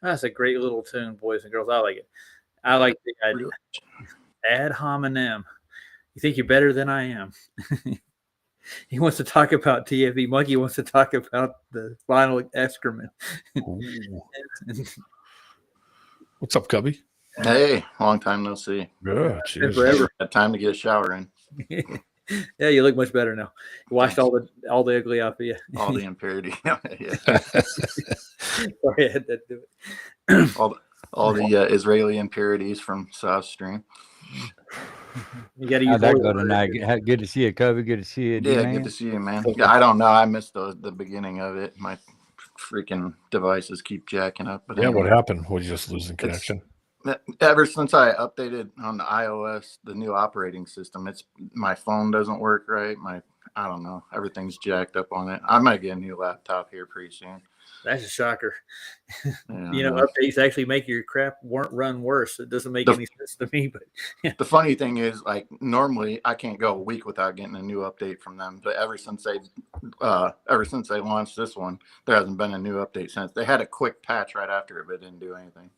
That's a great little tune, boys and girls. I like it. I like the ad hominem. You think you're better than I am. He wants to talk about TFE. Monkey wants to talk about the final excrement. What's up, Cubby? Hey, long time no see. Yeah, cheers. Forever. Had time to get a shower in. Yeah, you look much better now. You washed all the ugly off of you. All the impurity. Yeah. Sorry, I had to do it. all the Israeli impurities from South Stream. You got to use How'd that go tonight? Good to see you, Cubby. Good to see you, Yeah, D-Man. good to see you, man. Yeah, I don't know. I missed the beginning of it. My freaking devices keep jacking up. But yeah, anyway, what happened? Was you just losing connection? Ever since I updated on the iOS, the new operating system, my phone doesn't work right. I don't know. Everything's jacked up on it. I might get a new laptop here pretty soon. That's a shocker. Yeah, Updates actually make your crap run worse. It doesn't make any sense to me. But yeah. The funny thing is, like, normally I can't go a week without getting a new update from them. But ever since they launched this one, there hasn't been a new update since. They had a quick patch right after it, but it didn't do anything.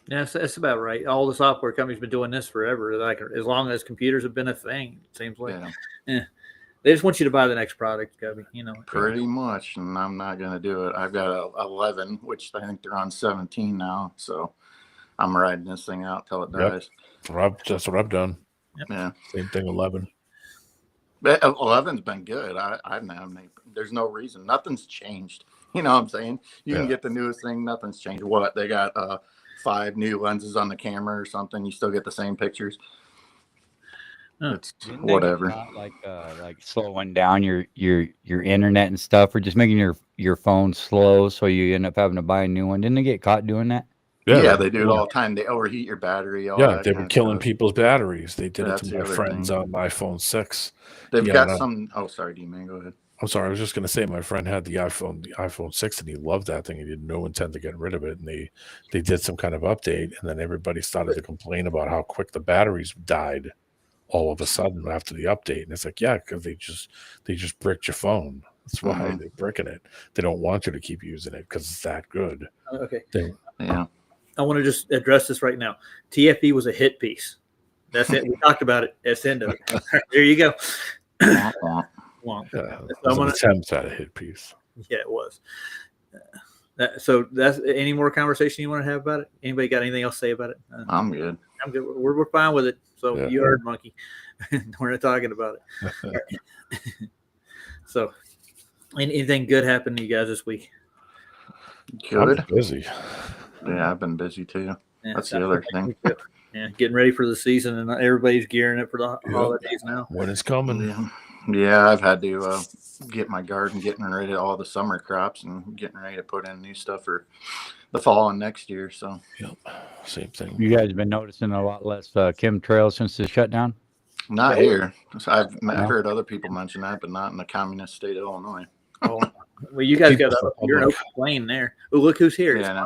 Yeah, that's about right. All the software companies been doing this forever. Like as long as computers have been a thing, it seems like. Yeah. They just want you to buy the next product, Cubby. Pretty much, and I'm not gonna do it. I've got a 11, which I think they're on 17 now, so I'm riding this thing out till it dies. That's what I've done. Yep. Yeah, same thing. 11. But 11's been good. There's no reason. Nothing's changed. You know what I'm saying? You can get the newest thing. Nothing's changed. What they got? 5 new lenses on the camera or something. You still get the same pictures. It's whatever. Like slowing down your internet and stuff, or just making your phone slow, so you end up having to buy a new one. Didn't they get caught doing that? Yeah, they do it all the time. They overheat your battery. They were killing people's batteries. They did it to my friends on my iPhone 6. They've got some. Oh, sorry, D-Man. Go ahead. I'm sorry. I was just going to say my friend had the iPhone 6, and he loved that thing. He had no intent to get rid of it. And they did some kind of update, and then everybody started to complain about how quick the batteries died all of a sudden after the update. And it's like, yeah, because they just bricked your phone. That's why they're bricking it. They don't want you to keep using it because it's that good. Okay. Yeah. I want to just address this right now. TFE was a hit piece. That's it. We talked about it. That's the end of it. There you go. It was an attempt at a hit piece. Yeah, it was. So that's any more conversation you want to have about it? Anybody got anything else to say about it? I'm good. I'm good. We're fine with it. So you heard Monkey. We're not talking about it. So anything good happened to you guys this week? Good. I'm busy. Yeah, I've been busy too. That's the other thing. Yeah, getting ready for the season, and everybody's gearing up for the holidays now. When it's coming. Yeah, I've had to get my garden, getting rid of all the summer crops and getting ready to put in new stuff for the fall and next year. So, same thing. You guys been noticing a lot less chemtrails since the shutdown? Not here. I've heard other people mention that, but not in the communist state of Illinois. Oh, well, you guys got you're an open plane there. Oh, look who's here. Yeah,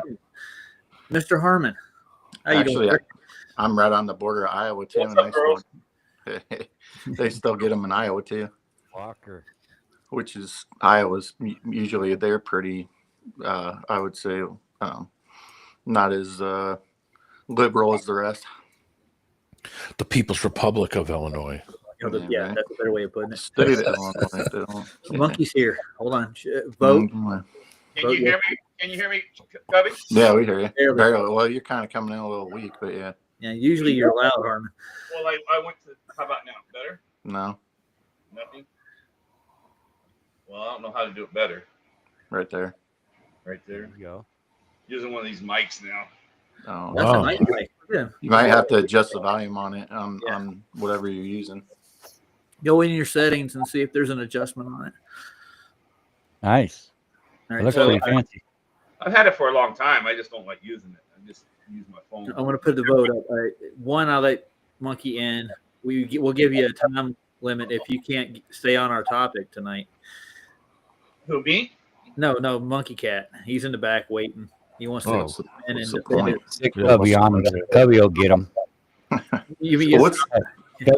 Mr. Harmon. Actually, I'm right on the border of Iowa too. What's up, girls? They still get them in Iowa too. Walker. Which is Iowa's usually they're pretty, I would say, not as liberal as the rest. The People's Republic of Illinois. Yeah, that's a better way of putting it. State of Illinois. Monkey's here. Hold on. Vote. Can you hear me? Can you hear me, Cubby? Yeah, we hear you. Well, you're kind of coming in a little weak, but yeah. Yeah, usually you're loud, Harmon. Well, I went to. How about now? Better? No. Nothing. Well, I don't know how to do it better. Right there. Right there. There you go. Using one of these mics now. Oh, that's a nice mic. Yeah. You might have to adjust the volume on it on whatever you're using. Go in your settings and see if there's an adjustment on it. Nice. All right, it looks pretty fancy. I've had it for a long time. I just don't like using it. I just use my phone. I want to put the vote up. All right. One, I'll let Monkey in. We'll give you a time limit if you can't stay on our topic tonight. Who, me? No, Monkey Cat. He's in the back waiting. He wants to come in and defend it. Cubby on him. Cubby will get him.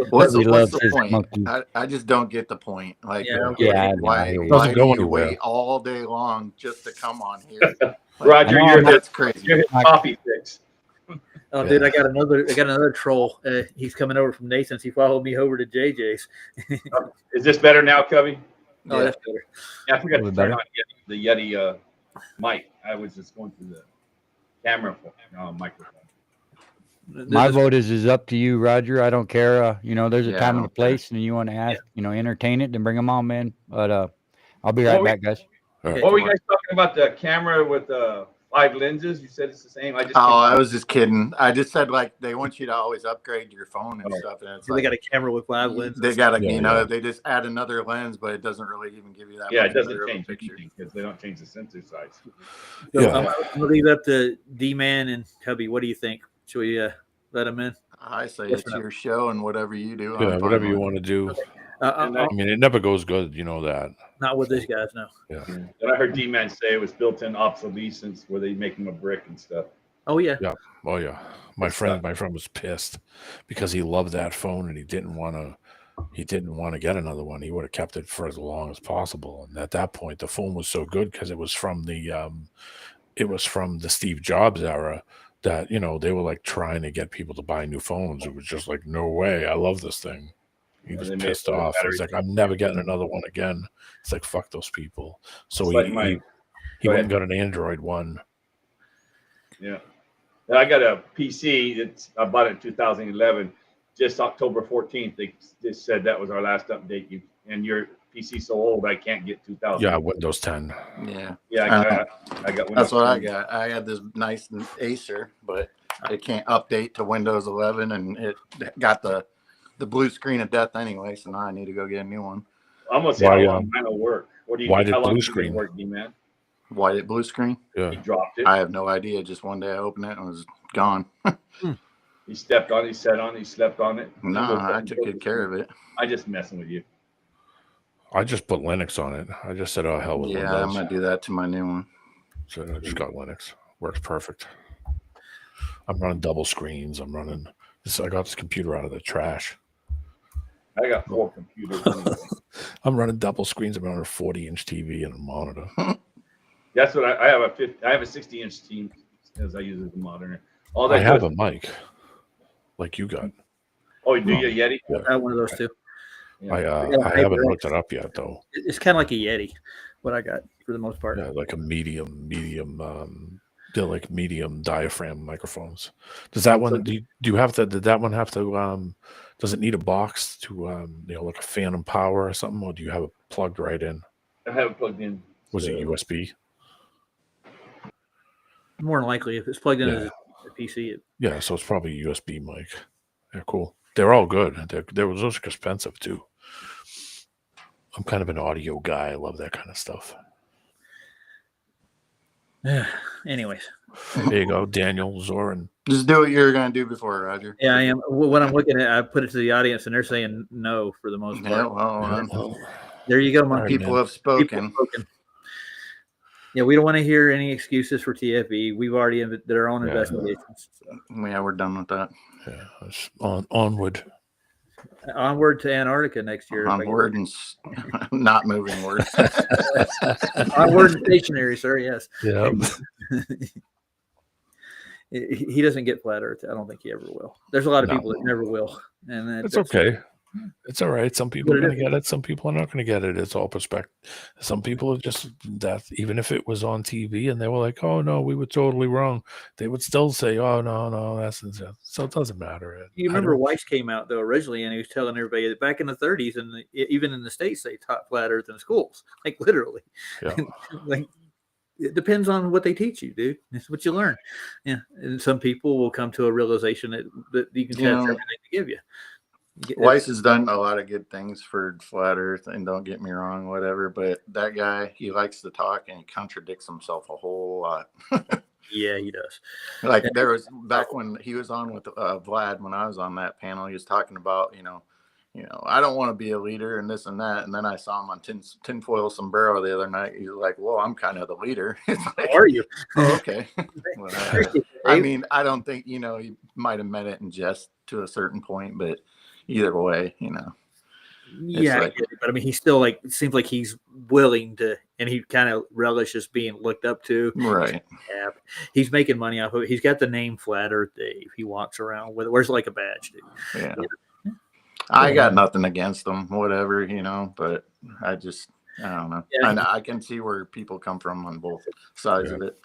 What's He loves the his point? monkey. I just don't get the point. Like, Yeah, Yeah, why Doesn't do go you anywhere. wait all day long just to come on here? Roger, I know, you're That's his, crazy. you're his coffee fix. Oh, dude, I got another troll. He's coming over from Nathan's. He followed me over to JJ's. Is this better now, Cubby? Oh, Yeah. that's better. Yeah, I forgot A to little turn on the Yeti mic. I was just going through the camera microphone. my vote is up to you, Roger. I don't care. There's a Yeah, time I and a don't care. place, and you want to ask, entertain it, then bring them on, man. But I'll be What right we- back, guys. All right. What were you guys talking about? The camera with the 5 lenses? You said it's the same. I just Oh, came I out. was just kidding. I just said like they want you to always upgrade your phone and stuff, and it's They like got a camera with 5 lenses. they got to, Yeah. they just add another lens, but it doesn't really even give you that. Yeah, much it doesn't better of a change picture. anything because they don't change the sensor size. So Yeah. I'm gonna leave it up to D-Man and Cubby. What do you think? Should we let him in? I say Yes it's or no? your show, and whatever you do, Yeah, I'm whatever fine you with. want to do. And I mean, it never goes good. You know that. Not with these guys, no. Yeah. And I heard D-Man say it was built-in obsolescence where they make him a brick and stuff. Oh yeah. Oh yeah. My friend was pissed because he loved that phone and he didn't want to get another one. He would have kept it for as long as possible. And at that point, the phone was so good because it was from the Steve Jobs era that they were like trying to get people to buy new phones. It was just like, no way, I love this thing. He was they made pissed it with off. He's batteries. like, I'm never getting another one again. It's like, fuck those people. So It's he like mine. he Go went and ahead. got an Android one. Yeah. And I got a PC. I bought it in 2011. Just October 14th, they just said that was our last update. And your PC so old, I can't get 2000. Yeah, Windows 10. Yeah, Yeah, I got Windows that's what I 10. got. I had this nice Acer, but it can't update to Windows 11, and it got the blue screen of death anyway. So now I need to go get a new one. I'm gonna see Why, how long mine will work. What do you? why did how long blue is it gonna screen? work, D-Man? Why did blue screen? Yeah. He dropped it. I have no idea. Just one day I opened it and it was gone. He stepped on it. He sat on it. He slept on it. No, I took good care of it. I just messing with you. I just put Linux on it. I just said, oh, hell with Yeah, Windows. I'm gonna do that to my new one. So I just got Linux. Works perfect. I'm running double screens. I got this computer out of the trash. I got 4 computers. I'm running double screens. I'm running a 40-inch TV and a monitor. That's what I have I have a 60-inch team as I use as a monitor. All I that have does- a mic like you got. Oh, do you Yeti? I have one of those too. Yeah. I Yeah, haven't hooked it up yet though. It's kind of like a Yeti, what I got for the most part. Yeah, like a medium. They're like medium diaphragm microphones. Does that one? Do you have to? Did that one have to? Does it need a box to? Like a phantom power or something, or do you have it plugged right in? I have it plugged in. Was it USB? More than likely, if it's plugged in Yeah. as a PC, Yeah, so it's probably a USB mic. Yeah, cool. They're all good. Those are expensive too. I'm kind of an audio guy. I love that kind of stuff. anyways. There you go, Daniel Zoran. Just do what you're gonna do before, Roger. Yeah, I am. What I'm looking at, I put it to the audience, and they're saying no for the most part. Yeah, well, There you go, my All right, people man. have spoken. Yeah, we don't want to hear any excuses for TFE. We've already did our own Yeah. investigations. Yeah, we're done with that. Yeah, it's onward. Onward to Antarctica next year. Onward and not moving word. Onward and stationary, sir. Yes. Yeah. He doesn't get flat Earth. I don't think he ever will. There's a lot of No. people that never will, and It's okay. It's all right. Some people What are it going to is. get it. Some people are not going to get it. It's all perspective. Some people are just that. Even if it was on TV and they were like, "Oh no, we were totally wrong," they would still say, "Oh no, that's insane." So it doesn't matter. You I remember don't- Weiss came out though originally, and he was telling everybody that back in the 30s, and even in the States, they taught flat Earth in schools, like literally. Yeah. Like it depends on what they teach you, dude. It's what you learn. Yeah, and some people will come to a realization that you can test everything to give you. Weiss has done a lot of good things for flat Earth, and don't get me wrong, whatever. But that guy, he likes to talk, and he contradicts himself a whole lot. Yeah, he does. Like there was back when he was on with Vlad, when I was on that panel, he was talking about, I don't want to be a leader and this and that. And then I saw him on tinfoil sombrero the other night. He's like, well, I'm kind of the leader. It's like, How are you? oh, okay. Well, I mean, I don't think, he might have meant it in jest to a certain point, but either way, you know. Yeah, like- I get it, but I mean, he's still like, it seems like he's willing to, and he kind of relishes being looked up to. Right. Yeah, he's making money off of it. He's got the name Flat Earth Dave. He walks around with it. Wears like a badge, dude. Yeah. I got nothing against them, whatever, you know, but I don't know. Yeah. And I can see where people come from on both sides of it.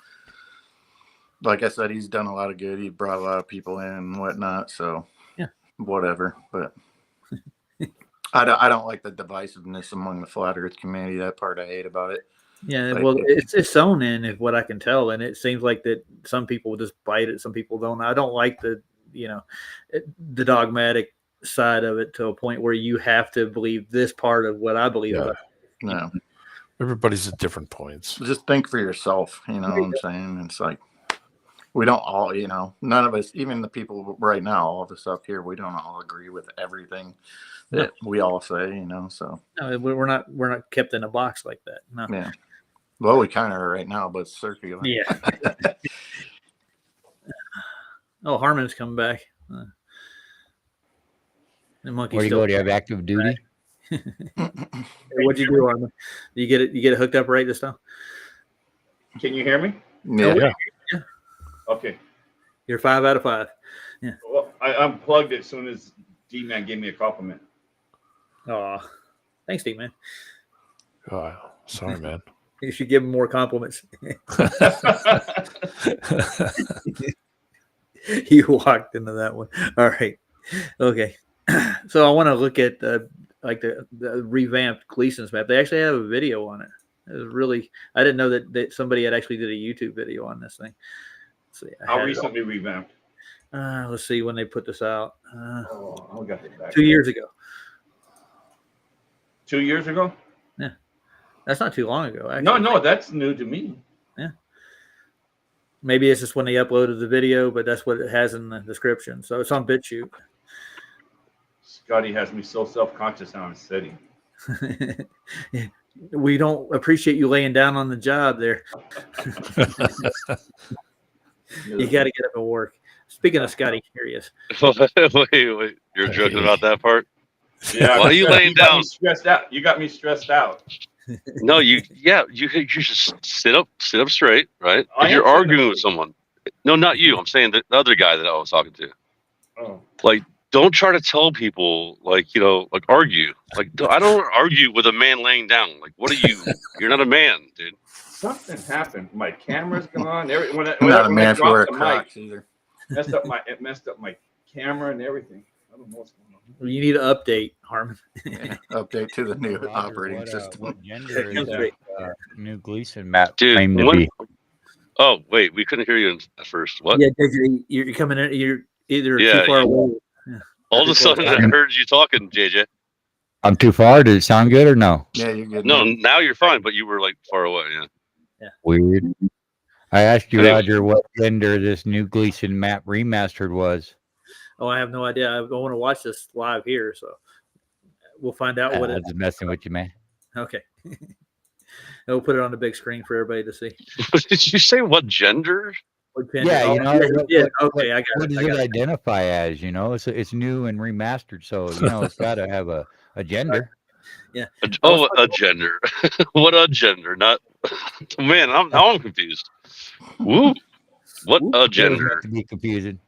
Like I said, he's done a lot of good. He brought a lot of people in and whatnot. So yeah, whatever. But I don't like the divisiveness among the Flat Earth community. That part I hate about it. Yeah, Like, well, it's sewn in, is what I can tell, and it seems like that some people just bite it, some people don't. I don't like the dogmatic side of it to a point where you have to believe this part of what I believe. Yeah. No, Everybody's at different points. just think for yourself. You know what I'm saying? It's like we don't all, you know, none of us, even the people right now, all of us up here, we don't all agree with everything that we all say. You know, so no, we're not kept in a box like that. No. yeah. Well, we kind of are right now, but it's circular. Yeah. Oh, Harmon's coming back. The monkey. Where do you go? Do you have active duty? Hey, what'd you do, Harmon? You get it hooked up right this time? Can you hear me? Yeah. Yeah. Okay. You're 5 out of 5. Yeah. Well, I unplugged it as soon as D-Man gave me a compliment. Oh, thanks, D man. Oh, sorry, man. You should give him more compliments. You walked into that one. All right. Okay. So I want to look at the revamped Gleason's map. They actually have a video on it. It was really, I didn't know that somebody had actually did a YouTube video on this thing. Let's see. How recently revamped? Let's see when they put this out. I got it back. 2 years ago. 2 years ago? Yeah. That's not too long ago, actually. No, that's new to me. Yeah. Maybe it's just when they uploaded the video, but that's what it has in the description. So it's on BitChute. Scotty has me so self-conscious now I'm sitting. We don't appreciate you laying down on the job there. You got to get up and work. Speaking of Scotty, here he is. Wait, you're joking about that part? Yeah. Why are you laying down? Stressed out. You got me stressed out. No, you just sit up straight, right? I If you're am arguing with someone. No, not you. I'm saying the other guy that I was talking to. Oh. Like, don't try to tell people, like, argue. Like, I don't argue with a man laying down. Like, what are you? You're not a man, dude. Something happened. My camera's gone. I'm not a man for wear Crocs either. It messed up my camera and everything. I don't know what's going on. You need to update, Harmon. Yeah, update to the new operating what, system. What gender is Great. new Gleason map Dude, claim to what- be? Oh, wait, we couldn't hear you at first. What? Yeah, you're coming in. You're either Yeah, too far yeah. away. All of a sudden, I heard you talking, JJ. I'm too far. Did it sound good or no? Yeah, you're good. No, man. now you're fine, but you were like far away. Yeah. Weird. I asked you, Anyway. Roger, what gender this new Gleason map remastered was. Oh, I have no idea. I want to watch this live here, so we'll find out what I it. was messing with you, man. Okay. We'll put it on the big screen for everybody to see. Did you say what gender? Yeah, you know, Yeah. Okay, I got What it. does I it got it. identify as? You know, it's new and remastered, so it's got to have a gender. A gender. What a gender? Not man. Now I'm confused. Woo. What a It doesn't gender? have to be confusing.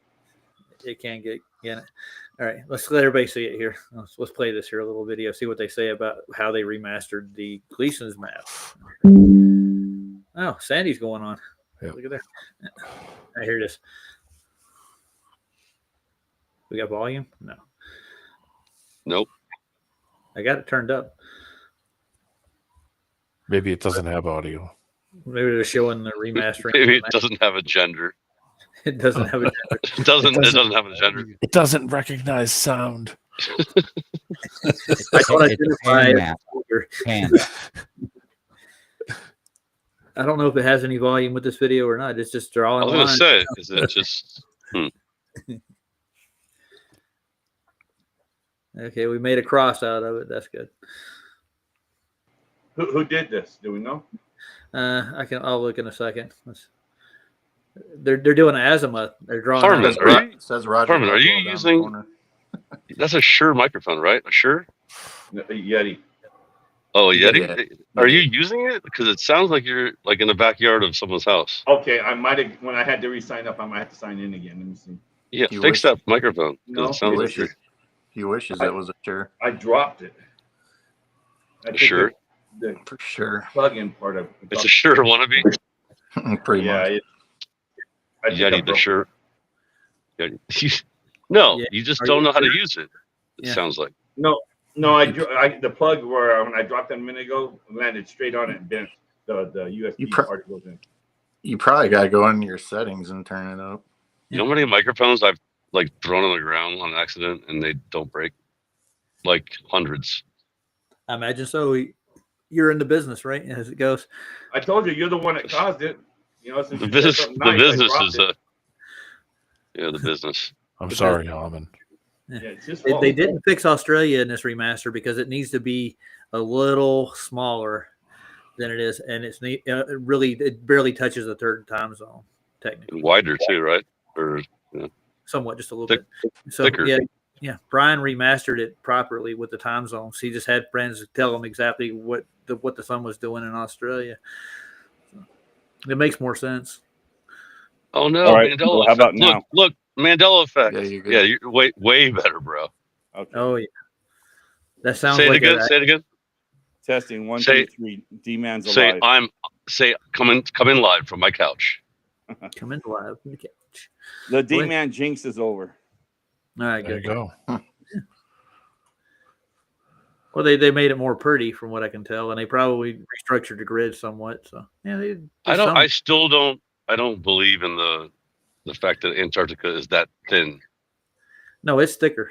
It can get it. All right, let's let everybody see it here. Let's play this here, a little video, see what they say about how they remastered the Gleason's map. Oh, Sandy's going on. Yeah. Look at that. All right, here it is. We got volume? No. Nope. I got it turned up. Maybe it doesn't have audio. Maybe they're showing the remastering. Maybe it doesn't have a gender. It doesn't have a gender. It doesn't have a gender. It doesn't recognize sound. I don't It's a identify pan it. map. Pan. I don't know if it has any volume with this video or not. It's just drawing I was gonna lines. say, is it just? Okay, we made a cross out of it. That's good. Who did this? Do we know? I'll look in a second. They're doing an azimuth. They're drawing. Harmon, out- are you- Says Roger. Harmon, are you Rockwell down the using- corner. That's a Shure microphone, right? A Shure? Yeti. Oh, a Yeah, Yeti? yeah. Are you using it? Because it sounds like you're like in the backyard of someone's house. Okay, I might have when I had to re-sign up. I might have to sign in again. Let me see. Yeah, You fix wish- that microphone. No, It He sounds like wishes. He wishes it was a Sure. I dropped it. I took Sure. The For sure. plug-in part of it's a Shure wannabe. Pretty yeah. much. I think I Yeti, the broke it. Shure. Yeti. No, Yeah. you just Are don't you know how to sure? use it. It Yeah. sounds like. No, the plug where when I dropped it a minute ago landed straight on it and bent the USB part goes in. You probably got to go into your settings and turn it up. You know how many microphones I've like thrown on the ground on accident and they don't break? Like hundreds. I imagine so. You're in the business, right? As it goes. I told you, you're the one that caused it. You know, since The you said business, something the nice, I business dropped is it. yeah, the business. I'm sorry, Almond. Yeah, it's his They, fault. they didn't fix Australia in this remaster because it needs to be a little smaller than it is, and it barely touches the third time zone technically. And wider too, right? Or Somewhat, just a little Thick- bit. So thicker. yeah. Brian remastered it properly with the time zones. He just had friends tell him exactly what the sun was doing in Australia. So it makes more sense. oh no, All right, Mandela well, effect. how about now? Look, Mandela effect. Yeah, you're good. Yeah, you're way better, bro. Okay. Oh yeah, that sounds Say it like again. Say it again. Testing 1, Say- 2, 3. D-Man's Say alive. come in live from my couch. come in live from the couch. The D-Man jinx is over. All right, There you good. go. Well, they made it more pretty from what I can tell, and they probably restructured the grid somewhat. So yeah, I still don't. I don't believe in the fact that Antarctica is that thin. No, it's thicker.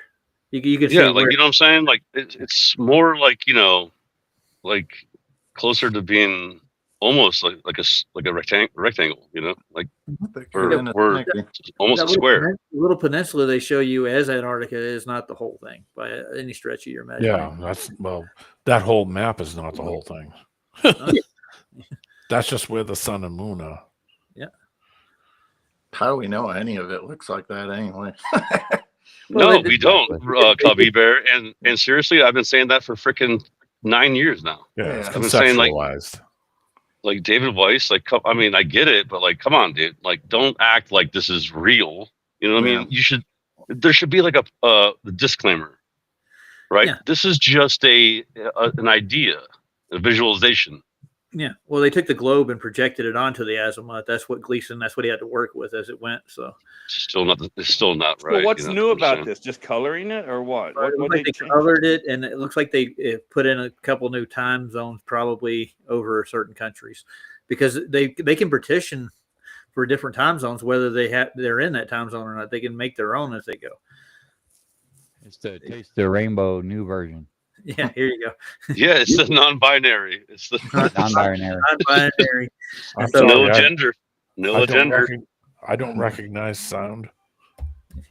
You can see Yeah, like where you know what I'm saying. Like it's more like like closer to being almost like a rectangle. You know, like Thicker we're than a Snickers. almost a square. little peninsula they show you as Antarctica is not the whole thing by any stretch of your imagination. Yeah, that whole map is not the whole thing. That's just where the sun and moon are. How do we know any of it looks like that anyway? Well, No, they- we don't, Cubby Bear. And seriously, I've been saying that for freaking 9 years now. Yeah, Yeah. it's I've been saying, like- conceptualized. Like David Weiss, like I mean, I get it, but like, come on, dude. Like, don't act like this is real. You know what I Yeah. mean? There should be like a disclaimer, right? Yeah. This is just an idea, a visualization. Yeah. Well, they took the globe and projected it onto the azimuth. That's what he had to work with as it went. So It's still not right. Well, what's you know new what I'm about saying? this? Just coloring it or what? it What looks they like they change? colored it, and it looks like they put in a couple new time zones, probably over certain countries, because they can petition for different time zones, whether they're in that time zone or not. They can make their own as they go. It's the Taste the Rainbow new version. Yeah, here you go. Yeah, it's the non-binary. It's the Non-binary. Non-binary. I'm So- no sorry, gender. No I don't, gender. I don't recognize sound.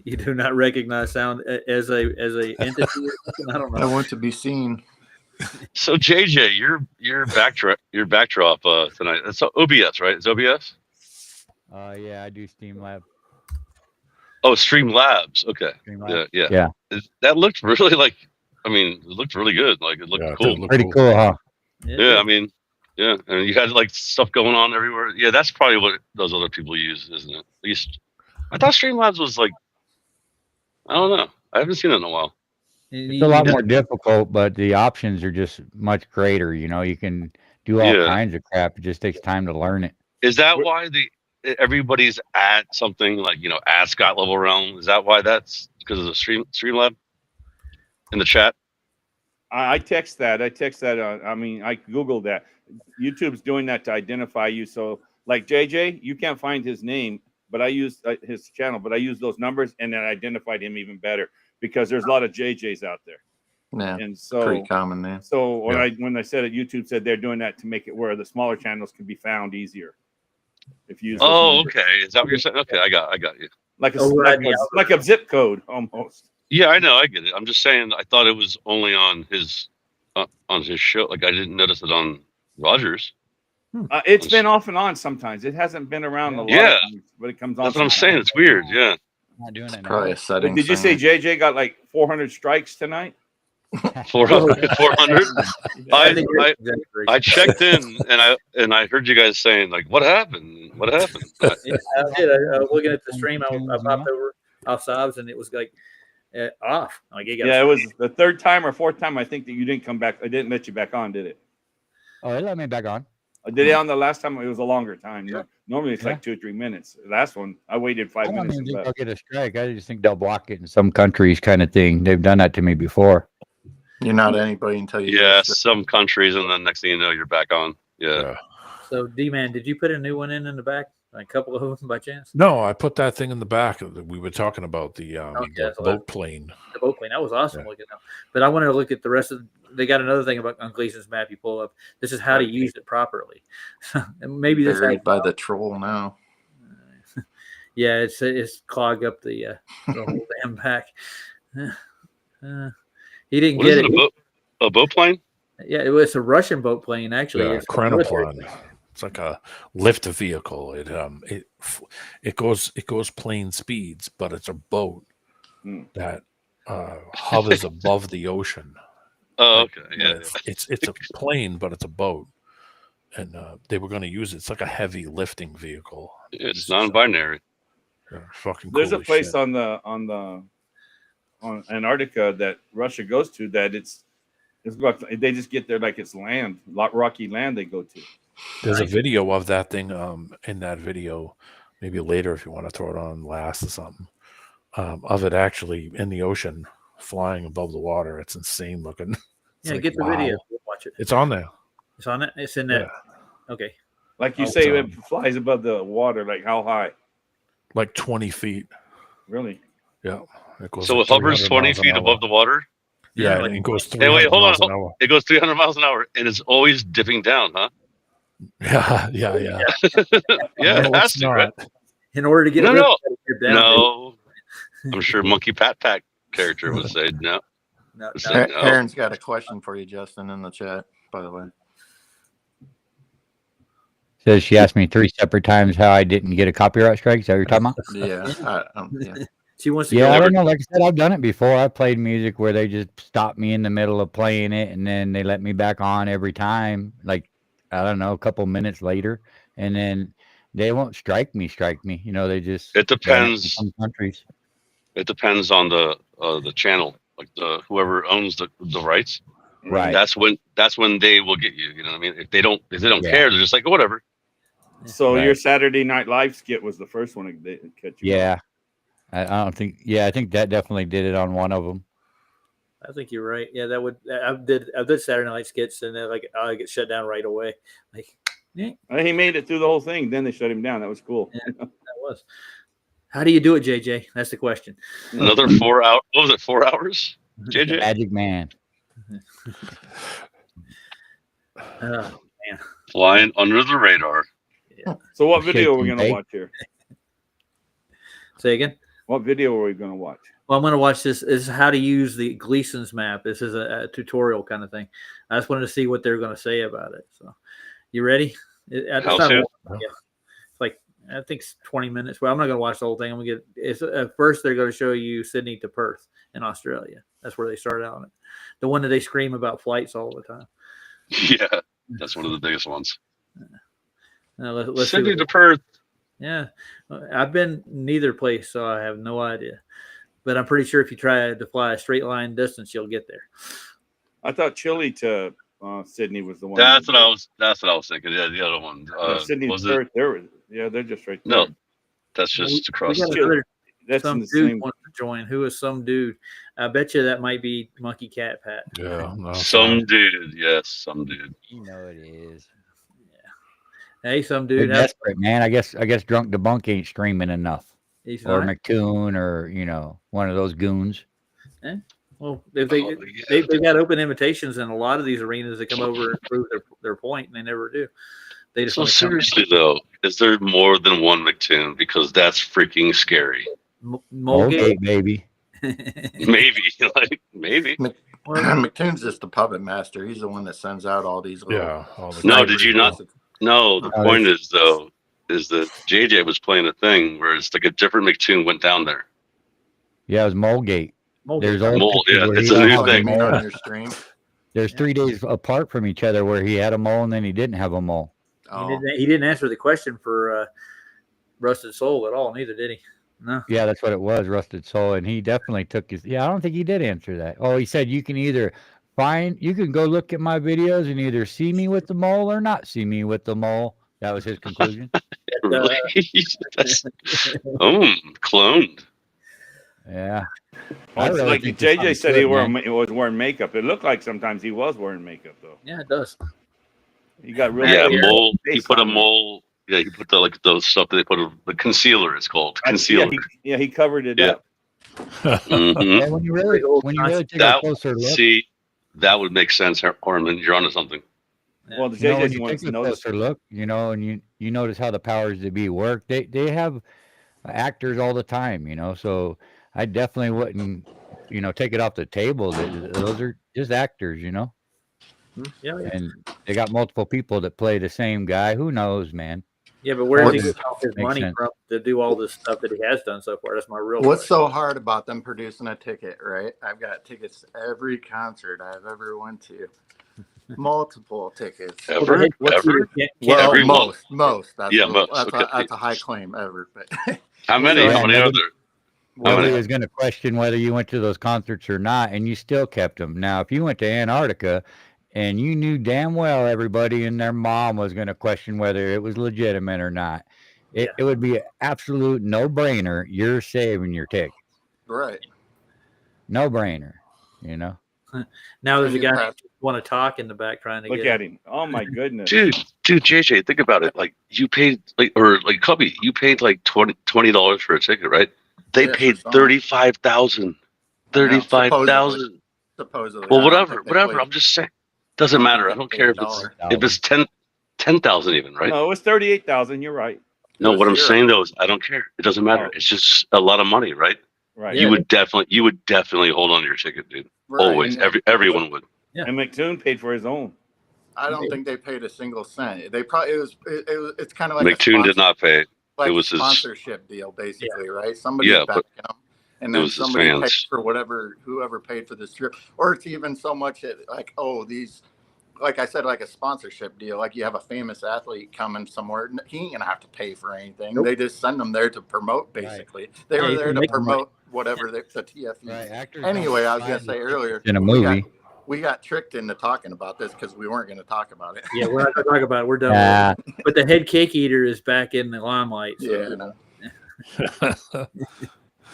You do not recognize sound as a entity. Or something? I don't I know. want to be seen. So JJ, your backdrop tonight. It's OBS, right? It's OBS. Yeah, I do Streamlab. Oh, Streamlabs. Okay. Streamlab. Yeah. Yeah. That looked really like. I mean, it looked really good. Like it looked Yeah, it cool. did look Pretty cool, huh? Yeah, I mean, yeah, and you had like stuff going on everywhere. Yeah, that's probably what those other people use, isn't it? At least I thought Streamlabs was like, I don't know. I haven't seen it in a while. It's a lot more difficult, but the options are just much greater. You know, you can do all Yeah. kinds of crap. It just takes time to learn it. Is that why everybody's at something like at Scott Level Realm? Is that why that's because of the Streamlab in the chat? I text that. I Googled that. YouTube's doing that to identify you. So, like JJ, you can't find his name, but I used his channel, but I used those numbers and then identified him even better because there's a lot of JJs out there. Yeah, And so, pretty common there. so when I said it, YouTube said they're doing that to make it where the smaller channels can be found easier. If you use those Oh, numbers. okay. Is that what you're saying? Okay, I got you. like a, Override like, the a like a zip code almost. Yeah, I know. I get it. I'm just saying. I thought it was only on his show. Like I didn't notice it on Rogers. It's been off and on sometimes. It hasn't been around a lot. Yeah. Of times, but it comes on. That's what I'm sometimes. saying. It's weird. Yeah. Not doing it Probably now. a setting. Did you say JJ got like 400 strikes tonight? 400. I think I exaggeration. checked in and I heard you guys saying like, "What happened? What happened?" Yeah, I did. I was looking at the stream. I popped over off Sobs, and it was like off. Like it got Yeah, it was the third time or fourth time I think that you didn't come back. I didn't let you back on, did it? Oh, it let me back on. I did it on the last time. It was a longer time. Sure. Normally it's like 2 or 3 minutes. The last one, I waited 5 I don't minutes. even And think left. I'll get a strike. I just think they'll block it in some countries, kind of thing. They've done that to me before. You're not anybody until you. Yeah, some countries, and then next thing you know, you're back on. Yeah. So, D-Man, did you put a new one in the back? Like a couple of them by chance? No, I put that thing in the back that we were talking about, the boat plane. The boat plane. That was awesome looking up. But I wanted to look at the rest of. They got another thing about on Gleason's map. You pull up. This is how to use it properly. And maybe this buried by the troll now. Yeah, it's clog up the whole damn back. He didn't What get is it. A boat plane? Yeah, it was a Russian boat plane actually. Yeah, It's a military Kranoplan. plane. It's like a lift vehicle. It goes plane speeds, but it's a boat that hovers above the ocean. Oh, okay. Yeah. It's a plane, but it's a boat, and they were going to use it. It's like a heavy lifting vehicle. It's non-binary. Fucking. There's cool a place shit. on Antarctica that Russia goes to that it's they just get there like it's land, rocky land they go to. There's a video of that thing. In that video, maybe later if you want to throw it on last or something, of it actually in the ocean, flying above the water. It's insane looking. It's Yeah, get the video. We'll watch it. It's on there. It's on it. It's in that. Okay. Like you say, it flies above the water. Like how high? Like 20 feet. Really? Yeah. It goes So like it hovers 300 20 miles an feet hour. above the water. Yeah, like- and it goes Hey, 300 wait, hold miles on. an hour. It goes 300 miles an hour, and it's always dipping down, huh? Yeah. Yeah, No, it has it's to, right? not. In order to get No, rid no. of it, you're down, No, I'm sure Monkey Pat Pat character would say no. No, It's no. like, no. Aaron's got a question for you, Justin, in the chat. By the way, Says she asked me 3 separate times how I didn't get a copyright strike. Is that what you're talking about? yeah. She wants to Yeah, I go. don't know. Like I said, I've done it before. I played music where they just stopped me in the middle of playing it, and then they let me back on every time. Like, I don't know, a couple minutes later, and then they won't strike me. You know, they just. It depends. In some countries. It depends on the channel, like whoever owns the rights. Right. That's when they will get you. You know what I mean? If they don't Yeah. care, they're just like, oh, whatever. So Right. your Saturday Night Live skit was the first one that catch you. Yeah. I don't think. Yeah, I think that definitely did it on one of them. I think you're right. Yeah, that would. I did Saturday Night skits, and then like I get shut down right away. Like, yeah, He made it through the whole thing. Then they shut him down. That was cool. Yeah. that was. How do you do it, JJ? That's the question. Another 4 hours. What was it? 4 hours? JJ. Magic Man. Oh, Flying under the radar. So what video are we Shaking going to bake. watch here? say again. What video are we going to watch? Well, I'm going to watch this. This is how to use the Gleason's map. This is a tutorial kind of thing. I just wanted to see what they're going to say about it. So, you ready? It's How not soon? long, yeah. It's like I think it's 20 minutes. Well, I'm not going to watch the whole thing. I'm going to get. It's at first they're going to show you Sydney to Perth in Australia. That's where they started out on it. The one that they scream about flights all the time. Yeah, that's one of the biggest ones. Let's see Sydney what- to Perth. Yeah, I've been neither place, so I have no idea. But I'm pretty sure if you try to fly a straight line distance, you'll get there. I thought Chile to Sydney was the one. That's what I was thinking. Yeah, the other one. Sydney was to it? Perth. They're just right there. No, that's just across. We got the another, That's some in the dude same. wants to join. Who is some dude? I bet you that might be Monkey Cat Pat. Yeah. No, Some dude. Yes, some dude. You know it is. Hey, some They're dude. desperate, man. I guess Drunk Debunk ain't streaming enough. He's Or not. McToon, or one of those goons. Well, if they've got open invitations in a lot of these arenas that come over and prove their point, and they never do. They just So want to come in. seriously though, is there more than one McToon? Because that's freaking scary. Mulgate. Mulgate, baby. Maybe, like maybe. McToon's just the puppet master. He's the one that sends out all these. Little Yeah. All the No, snipers. did you not? No, the Oh, point is though, is that JJ was playing a thing where it's like a different McToon went down there. Yeah, it was Molegate. There's Mulgate. old Mole, pictures yeah, where it's he a don't new have thing. You mean mole. on your stream? There's 3 days apart from each other where he had a mole and then he didn't have a mole. Oh, He didn't answer the question for Rusted Soul at all. Neither did he. No. Yeah, that's what it was, Rusted Soul, and he definitely took his. Yeah, I don't think he did answer that. Oh, he said you can go look at my videos and either see me with the mole or not see me with the mole. That was his conclusion. Really? That's cloned. Yeah. Well, I it's really like think this JJ sounds said, he good, man. was wearing makeup. It looked like sometimes he was wearing makeup though. Yeah, it does. He got real. Yeah, Yeah. mole. You face put a on there. mole. Yeah, you put the those stuff that they put the concealer. It's called concealer. He covered it Yeah. up. Mhm. And when you really take a That closer look, see, that would make sense, Harmon. You're onto something. Well, the you know, JJ when you wants take to a notice. closer look, you know, and you notice how the powers that be work. They have actors all the time, you know. So I definitely wouldn't, take it off the table. Those are just actors, you know. Yeah, yeah. And they got multiple people that play the same guy. Who knows, man? Yeah, but where does he What's- get all his makes money sense. from to do all this stuff that he has done so far? That's my real what's question. so hard about them producing a ticket, right? I've got tickets to every concert I've ever went to. Multiple tickets. Well, the Ever, head ever. can't- Well, Everyone. most. That's Yeah, a, most, that's, okay. that's a high claim ever. But How many? So, How many are there? Nobody many? was going to question whether you went to those concerts or not, and you still kept them. Now, if you went to Antarctica and you knew damn well everybody and their mom was going to question whether it was legitimate or not, it would be an absolute no-brainer. You're saving your tickets. right. No-brainer, you know? Now there's a And you guy have- who want to talk in the back trying to Look get at him. Oh my goodness. Dude, JJ, think about it. Like you paid like Cubby, you paid like $20 for a ticket, right? They Yeah, for paid some. 35,000. I know, 35,000. Supposedly. Well, I don't whatever. think they played- I'm just saying. Doesn't I don't matter. I think don't they care paid if it's 10,000 even, right? No, it was 38,000. You're right. No, It what I'm was saying though is I don't care. It doesn't matter. Oh. It's just a lot of money, right? Right. Yeah. You would definitely hold on to your ticket, dude. Right. Always. Everyone would. Yeah. And McToon paid for his own. I don't think they paid a single cent. They probably it's kind of like McToon did not pay. like it was a his- sponsorship deal, basically, right? Somebody Yeah, backing but them, and it then was his somebody paid fans. for whoever paid for this trip, or it's even so much that these, like I said, like a sponsorship deal. Like you have a famous athlete coming somewhere, he ain't gonna have to pay for anything. Nope. They just send them there to promote, basically. They Yeah, were you there can to make them promote whatever the TFE. Right, actors Anyway, don't I was gonna decide say earlier in a we movie. got tricked into talking about this because we weren't going to talk about it. Yeah, we're not going to talk about it. We're done. With it. But the head cake eater is back in the limelight. So. Yeah, I know.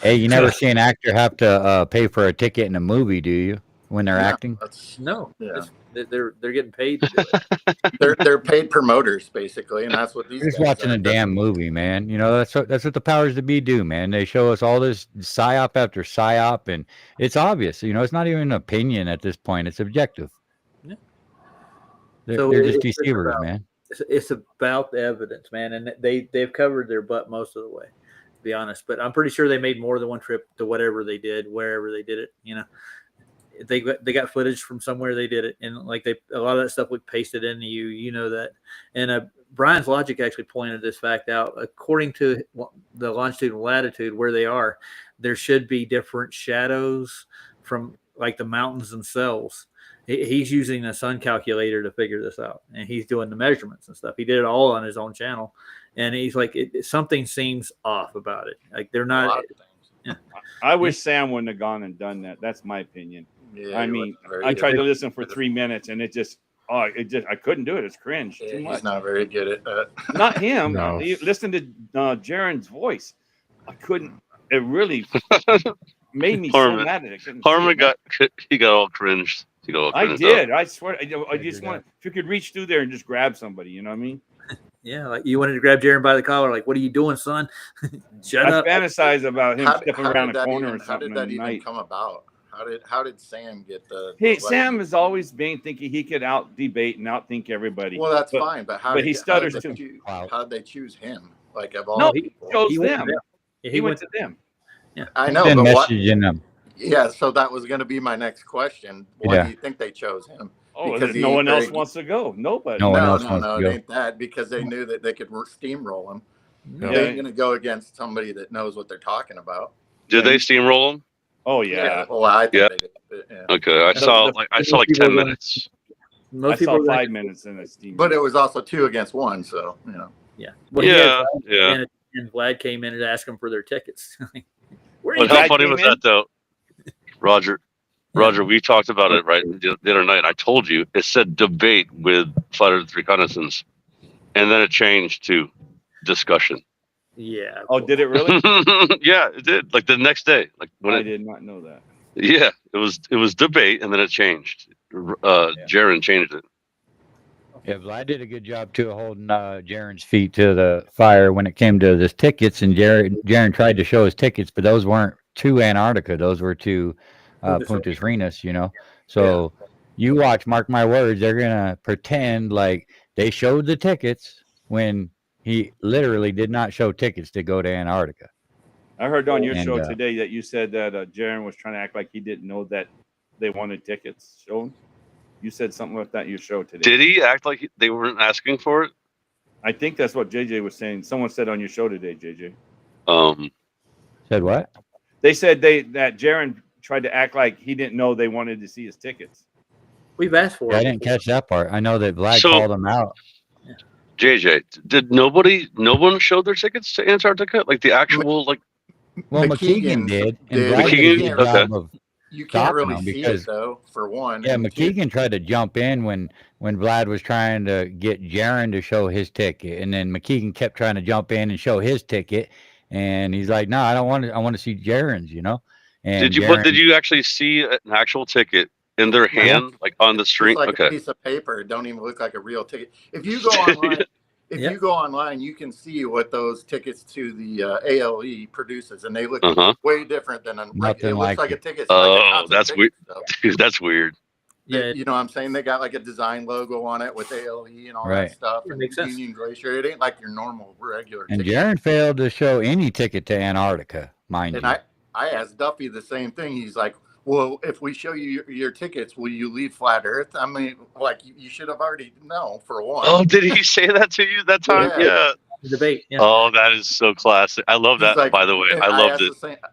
Hey, you never see an actor have to pay for a ticket in a movie, do you? When they're Yeah, acting? No, Yeah. they're getting paid to do it. They're paid promoters basically, and that's what these. We're just guys watching are. a damn movie, man. You know, that's what the powers that be do, man. They show us all this psyop after psyop, and it's obvious. You know, it's not even an opinion at this point; it's objective. Yeah. They're So just it's deceivers, about- man. It's about the evidence, man, and they've covered their butt most of the way, to be honest. But I'm pretty sure they made more than one trip to whatever they did, wherever they did it. You know, they got footage from somewhere they did it, and like a lot of that stuff was pasted into you. You know that. And Brian's Logic actually pointed this fact out. According to the longitude and latitude where they are, there should be different shadows from like the mountains themselves. He's using a sun calculator to figure this out, and he's doing the measurements and stuff. He did it all on his own channel, and he's like, something seems off about it. Like they're A lot not. of things. I wish Sam wouldn't have gone and done that. That's my opinion. Yeah, I he mean, wasn't very I good. tried to listen for 3 minutes and I couldn't do it. It's cringe. Yeah, Too he's much. not very good at that. Not him. No. Listen to Jaron's voice. I couldn't. It really made me Harmon- so mad at it. Harmon got all cringed. He got all I cringed did. up. I swear. I just want. If you could reach through there and just grab somebody, you know what I mean? Yeah, like you wanted to grab Jaron by the collar, like, what are you doing, son? Shut I up. fantasize about him stepping around did a that corner even, or how did something that at even night. come about? How did Sam get the? Hey, the Sam has always been thinking he could out debate and outthink everybody. Well, that's But- fine, but but he stutters too. How did they choose him? Like of all No, people? he chose He went to them. them. Yeah, He went to them. I know, Then but what? messaging them. Yeah, so that was going to be my next question. Why Yeah. do you think they chose him? Oh, Because no he one ain't else very- wants to go. Nobody. No one no, else no, wants no, to it go. ain't that because they knew that they could steamroll him. No. They ain't going to go against somebody that knows what they're talking about. Did they steamroll them? Oh yeah. Well, I think Yeah. they did. But, yeah. Okay, I saw like people 10 are going- minutes. I Most saw people are 5 minutes in a steam. But it was also 2 against 1, so you know. Yeah. Well, he had Yeah. and Vlad came in and asked him for their tickets. Where are But you how Vlad funny came was in? that though, Roger? Roger, we talked about it right the other night. I told you it said debate with Flight of the Reconnaissance, and then it changed to discussion. Yeah. Oh, did it really? Yeah, it did. Like the next day, like when I it, did not know that. yeah, it was debate, and then it changed. Jaron changed it. Yeah, Vlad did a good job too of holding Jaron's feet to the fire when it came to his tickets, and Jaron tried to show his tickets, but those weren't to Antarctica; those were to Punta Arenas, you know. So you watch, mark my words, they're gonna pretend like they showed the tickets when he literally did not show tickets to go to Antarctica. I heard on your And, show today that you said that Jaron was trying to act like he didn't know that they wanted tickets shown. You said something like that in your show today. Did he act like they weren't asking for it? I think that's what JJ was saying. Someone said on your show today, JJ. Said what? They said that Jaron tried to act like he didn't know they wanted to see his tickets. We've asked for Yeah, I it. didn't catch that part. I know that Vlad So- called him out. JJ, did no one show their tickets to Antarctica? Like the actual like. Well, McKeegan McKeegan did, and did. Vlad did a McKeegan? good Okay. job of. You can't Stopping really them see because- it though, for one. Yeah, And two, McKeegan tried to jump in when Vlad was trying to get Jaron to show his ticket, and then McKeegan kept trying to jump in and show his ticket, and he's like, "No, I don't want to. I want to see Jaron's," you know. And Did you? But did you actually see an actual ticket in their hand, like on the It's street? like a Okay. piece of paper. It don't even look like a real ticket. If you go online, Yeah. you go online, you can see what those tickets to the ALE produces, and they look Uh-huh. way different than a. Nothing It looks like like a it. ticket. Oh, that's weird. Dude, that's weird. Yeah. You know what I'm saying? They got like a design logo on it with ALE and all Right. that stuff. It And makes sense. Union Glacier. It ain't like your normal regular And ticket. Jaron failed to show any ticket to Antarctica, mind And you. I asked Duffy the same thing. He's like, "Well, if we show you your tickets, will you leave flat Earth?" I mean, like you should have already known for one. Oh, did he say that to you that time? Yeah. Yeah. Debate. Yeah. Oh, that is so classic. I love He's that. like- By the way, and I loved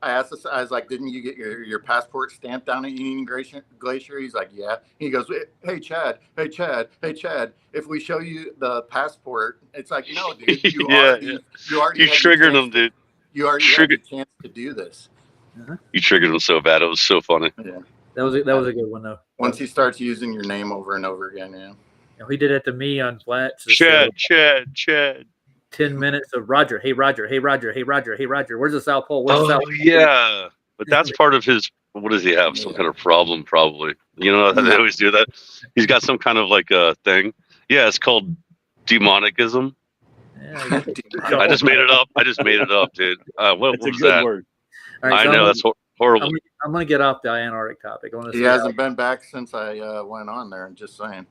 asked it. I was like, "Didn't you get your passport stamped down at Union Glacier?" He's like, "Yeah." He goes, "Hey Chad, if we show you the passport," it's like, "No, dude, you Yeah, already yeah. you already You had your triggered chance him, dude. You already had Triggered- the chance to do this." You triggered him so bad. It was so funny. That was a good one though. Once he starts using your name over and over again, yeah. You know, he did it to me on Flats. Chad. 10 minutes of Roger. Hey Roger. Hey Roger. Hey Roger. Hey Roger. Where's the South Pole? Where's the South Oh Pole? yeah, but that's part of his. What does he have? Some kind of problem, probably. You know how they always do that. He's got some kind of like a thing. Yeah, it's called demonicism. Yeah, I just made it up. Dude. What It's a was good that? word. All right, I so know that's horrible. I'm going to get off the Antarctic topic. I want to He see hasn't been back since I went on there. I'm just saying.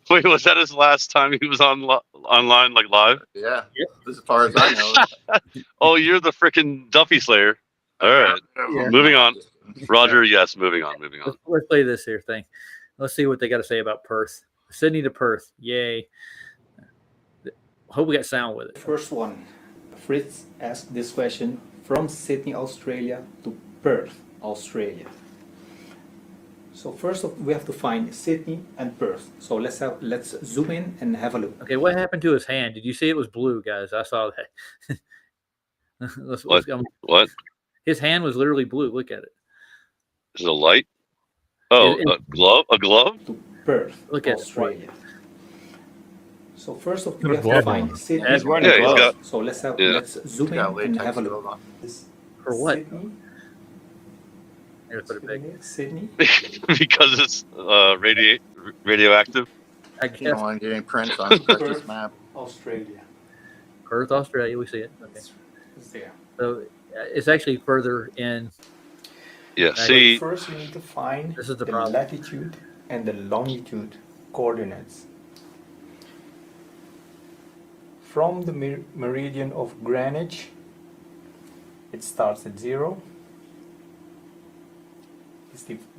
Wait, was that his last time he was online, like live? Yeah, as far as I know. Oh, you're the freaking Duffy Slayer. All right, Yeah. moving on. Roger, yes, moving on. Let's play this here thing. Let's see what they got to say about Perth. Sydney to Perth. Yay. Hope we got sound with it. First one, Fritz asked this question from Sydney, Australia to Perth, Australia. So first we have to find Sydney and Perth. So let's zoom in and have a look. Okay, what happened to his hand? Did you see it was blue, guys? I saw that. What? His hand was literally blue. Look at it. Is it a light? Oh, It- a glove? A glove? To Perth, Look at it. Australia. So first Got we a have glove to find on. Sydney. He's wearing Yeah, a he's glove. got- So let's Yeah. zoom in Got and latex have a glove look. on. For what? Sydney, Here, put it back. Sydney. Because it's radioactive. I You guess don't want getting prints on his precious map. Australia. Perth, Australia. We see it. Okay. It's there. So it's actually further in. Yeah. See, First, we need to find This is the the problem. latitude and the longitude coordinates. From the meridian of Greenwich, it starts at 0.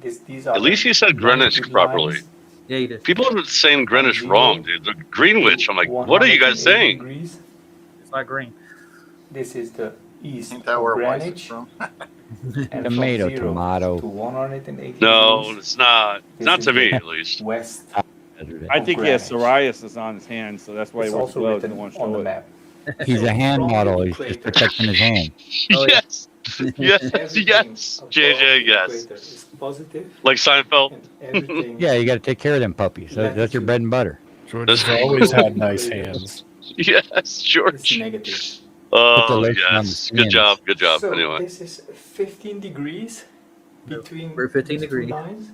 These are at least the you said Greenwich longitude properly. lines. Yeah, you did. People have been saying Greenwich Zero wrong, dude. Greenwich. I'm like, what are you guys 180 saying? degrees. It's not green. This is the east Ain't that of where Weiss is Greenwich, from? and Tomato, from 0 tomato. to 180 No, degrees, it's not. this Not is to me, the at least. west. I think he has Greenwich. psoriasis on his hands, so that's why he It's wears also gloves. written Don't want to on show the it. map. He's a hand from model. the He's just equator, protecting his hand. Oh, yeah. Yes, yes, everything yes, above JJ, the yes. equator is positive, Like Seinfeld. and everything Yeah, you got to take care of them puppies. That's your bread and butter. George's always had nice hands. Yes, is George. negative. Put the Oh, lotion on the yes. Good job. Good job. So Anyway, this is 15 degrees between We're 15 these degrees. two lines.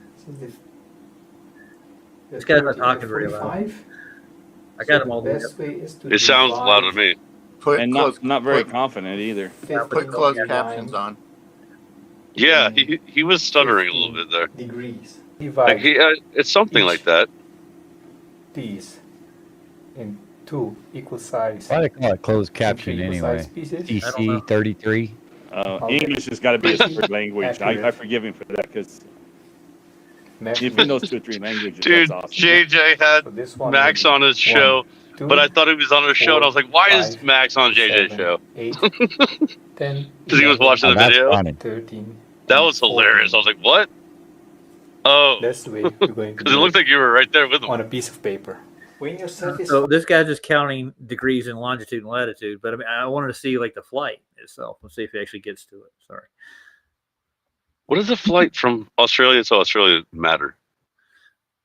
This guy's not talking very loud. 45. I got him the all the way best up. way is to it sounds loud to me. Put And close, not very put, confident either. put closed captions on. Yeah, he was stuttering a little bit there. Degrees. Like Divide it's something like that. these in two equal size. Why they call it closed caption equal anyway? size pieces. I don't know. CC 33. English has got to be his preferred language. I forgive him for that because if he knows 2 or 3 languages, Dude, that's awesome. JJ had So this one Max will be on his show, 1, 2, but I thought he was on his show, and I was like, why is 5, Max on JJ's 7, show? 8, 10, Because he was watching the Oh, that's video. funny. 13. That and was hilarious. I 14. was like, what? Oh, That's the way you're going to because it do looked like you were right there with him. on a piece of paper. When you're satisfied, So this guy's just counting degrees in longitude and latitude, but I mean, I wanted to see like the flight itself. Let's see if he actually gets to it. Sorry. What does a flight from Australia to Australia matter?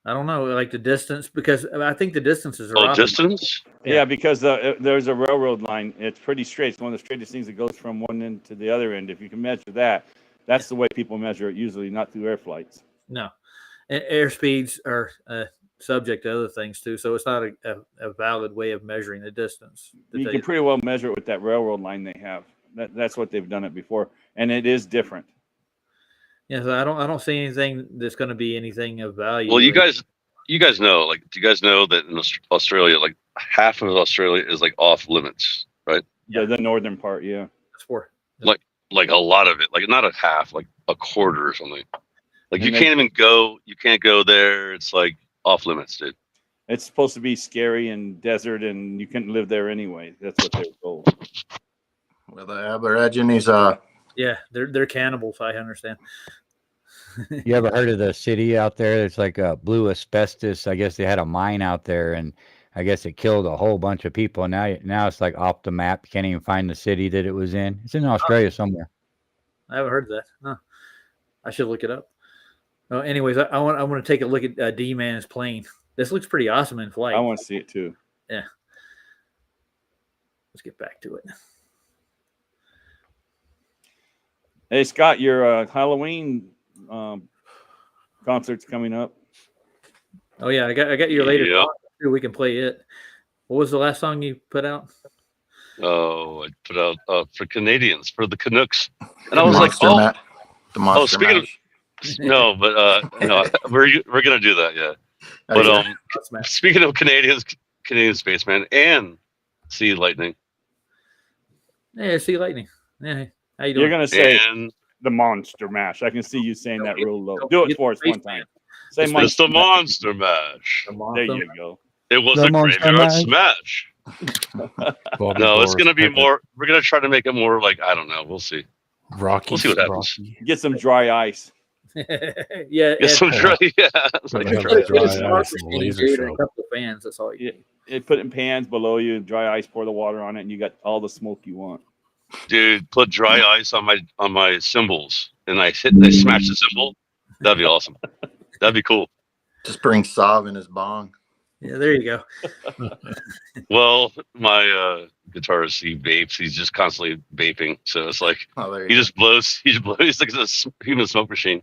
I don't know, like the distance, because I think the distances are Oh, off. distance? Yeah, because there's a railroad line. It's pretty straight. It's one of the straightest things that goes from one end to the other end. If you can measure that, that's the way people measure it usually, not through air flights. No, and airspeeds are subject to other things too, so it's not a valid way of measuring the distance. You can pretty well measure it with that railroad line they have. That's what they've done it before, and it is different. Yeah, so I don't see anything that's going to be anything of value. Well, you guys know, like, do you guys know that in Australia, like half of Australia is like off limits, right? Yeah, the northern part, yeah. That's for Like a lot of it, like not a half, like a quarter or something. Like And you can't go there. It's like off limits, dude. It's supposed to be scary and desert, and you couldn't live there anyway. That's what they were told. Well, the Aborigines, yeah, they're cannibals. I understand. You ever heard of the city out there? It's like a blue asbestos. I guess they had a mine out there, and I guess it killed a whole bunch of people. Now it's like off the map. You can't even find the city that it was in. It's in Australia somewhere. I haven't heard that. No, I should look it up. Oh, anyways, I want to take a look at D-Man's plane. This looks pretty awesome in flight. I want to see it too. Yeah. Let's get back to it. Hey, Scott, your Halloween concert's coming up. Oh yeah, I got your latest Yeah. song. We can play it. What was the last song you put out? Oh, I put out for Canadians, for the Canucks, and I the was like, Monster oh, Mat- the Monster speaking of- Mash. no, but no, we're gonna do that, yeah. Oh, But yeah. speaking of Canadian spaceman and Sea Lightning, Yeah, see lightning. Yeah, how you doing? You're going to say and the Monster Mash. I can see you saying that real low. Don't Do it get for us the one spaceman. time. Say It's it's the Monster Monster Mash. Mash. The There monster. you go. It was The a Monster graveyard Mash. smash. Bobby No, it's Boris gonna be Pickett, more. We're gonna try to make it more like, I don't know. We'll see. Rocky. We'll see what happens. Rocky. Get some dry ice. Yeah, Get some dry, yeah. Gonna Like have dry a dry ice. ice and laser show. A couple of fans. That's all you Yeah. Put it in pans below you, dry ice, pour the water on it, and you got all the smoke you want. Dude, put dry ice on my cymbals, and I smash the cymbal. That'd be awesome. That'd be cool. Just bring Sav in his bong. Yeah, there you go. Well, my guitarist, he vapes. He's just constantly vaping, so it's like Oh, there you he go. just blows. He's like a human smoke machine.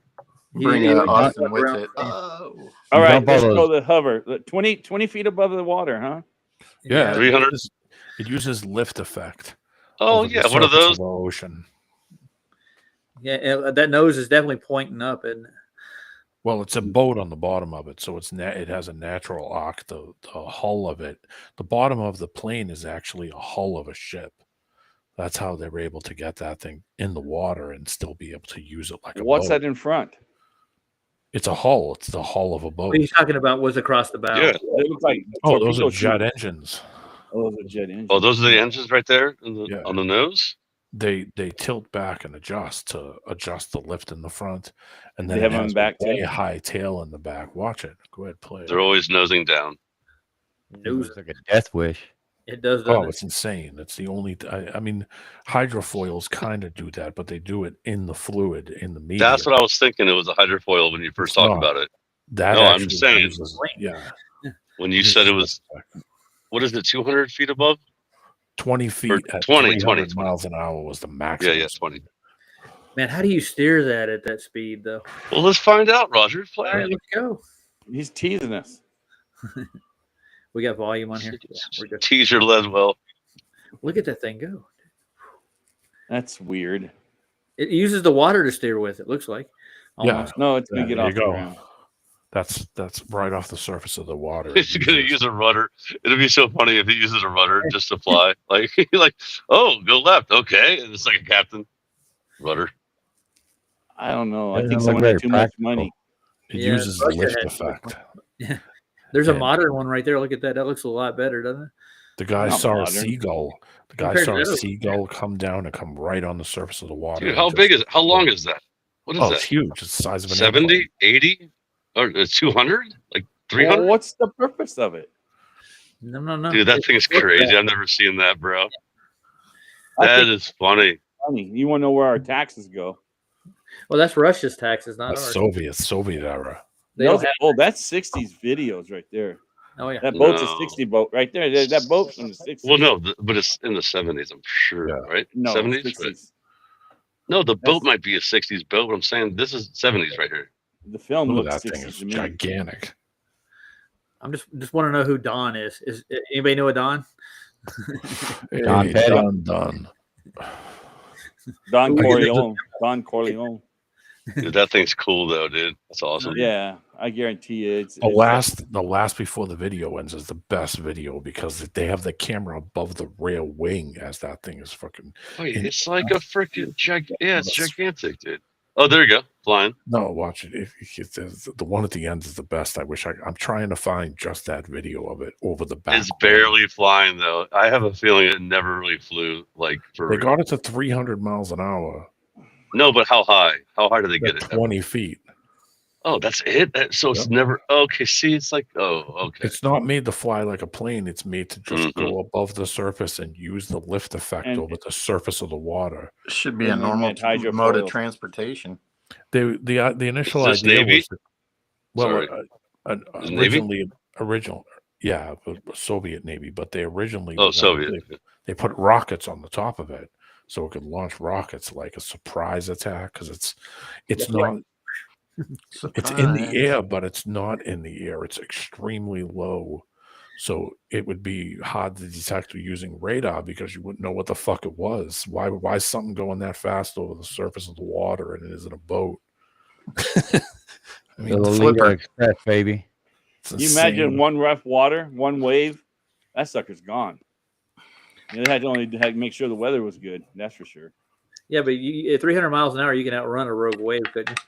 Bring You- Austin with around- it. Oh. All right, Dump all let's those- go the hover. 20 feet above the water, huh? Yeah, 300. It uses lift effect. Oh over the yeah, one of surface those. the ocean. Yeah, and that nose is definitely pointing up, and Well, it's a boat on the bottom of it, so it has a natural arc. The hull of it, the bottom of the plane is actually a hull of a ship. That's how they were able to get that thing in the water and still be able to use it like a What's boat. that in front? It's a hull. It's the hull of a boat. what he's talking about was across the bow. Yeah. It looks like Oh, those are torpedo jet tube. engines. Oh, those are jet engines. Oh, those are the engines right there Yeah. on the nose. they tilt back and adjust to adjust the lift in the front, and then They have it them has back a way too? high tail in the back. Watch it. Go ahead, play They're it. always nosing down. It News. looks like a death wish. It does, doesn't Oh, it? it's insane. It's the only. I mean, hydrofoils kind of do that, but they do it in the fluid in the media. That's what I was thinking. It was a hydrofoil when you first It's talked not. about it. That No, I'm actually saying- uses, yeah. When you uses said it lift was, effect. what is it, 200 feet above? 20 feet at 20, 300 miles an hour was the maximum. Yeah, 20. Man, how do you steer that at that speed, though? Well, let's find out, Roger. Play All right, it. let's go. He's teasing us. We got volume on here. Yeah, we're good. Tease your lead well. Look at that thing go. That's weird. It uses the water to steer with. It looks like. Yeah. Almost. No, it's Yeah, gonna get there off you the go. ground. That's right off the surface of the water. It's going to use a rudder. It'll be so funny if it uses a rudder just to fly. Like, oh, go left. Okay. And it's like a captain. Rudder. I don't know. I Doesn't think look someone very had too much practical. money. It Yeah, uses Russia lift had so much effect. There's a And- modern one right there. Look at that. That looks a lot better, doesn't it? The guy Not saw modern. a seagull. The guy Compared saw to a those. seagull come down and come right on the surface of the water. Dude, how big is it? How long is that? What is Oh, it's that? huge. It's the size of an 70, airplane. 80, or 200? Like 300? Well, what's the purpose of it? No. Dude, that thing is crazy. I've never seen that, bro. I That think is funny. it's funny. You want to know where our taxes go? Well, that's Russia's taxes, not That's ours. Soviet era. They don't Those- oh, that's 60s videos right there. Oh yeah. That boat's a No. 60 boat right there. That boat's from the 60s. Well, no, but it's in the 70s, I'm sure, Yeah. right? no, 70s? 60s. Right? No, the boat That's- might be a 60s boat, but I'm saying this is 70s right here. The film Look at looks that thing. 60s It's to me. gigantic. I'm just want to know who Don is. Is anybody know a Don? Don Hey, Petty. Don. Don Who is it? Corleone. Don Corleone. Dude, that thing's cool, though, dude. That's awesome. Yeah, I guarantee you. It's The last before the video ends is the best video because they have the camera above the rail wing as that thing is fucking. Wait, it's like a freaking yeah, it's gigantic, dude. Oh, there you go, flying. No, watch it. The one at the end is the best. I'm trying to find just that video of it over the back. It's barely flying though. I have a feeling it never really flew. Like for They real. got it to 300 miles an hour. No, but how high? How high did they get At it? 20 feet. Oh, that's it. So it's Yep. never okay. See, it's like okay. It's not made to fly like a plane. It's made to just Mm-hmm. go above the surface and use the lift effect And- over the surface of the water. Should be a And then normal that hydrofoil. mode of transportation. The initial Is this idea Navy? was that, well, Sorry. Is it Navy? yeah, the Soviet Navy, but they originally Oh, Soviet. they put rockets on the top of it so it could launch rockets like a surprise attack because it's not it's in the air, but it's not in the air. It's extremely low. So it would be hard to detect using radar because you wouldn't know what the fuck it was. Why is something going that fast over the surface of the water and it isn't a boat? I The mean, Lolita Express, baby. it's You insane. imagine one rough water, one wave, that sucker's gone. They had to make sure the weather was good. That's for sure. Yeah, but at 300 miles an hour, you can outrun a rogue wave, couldn't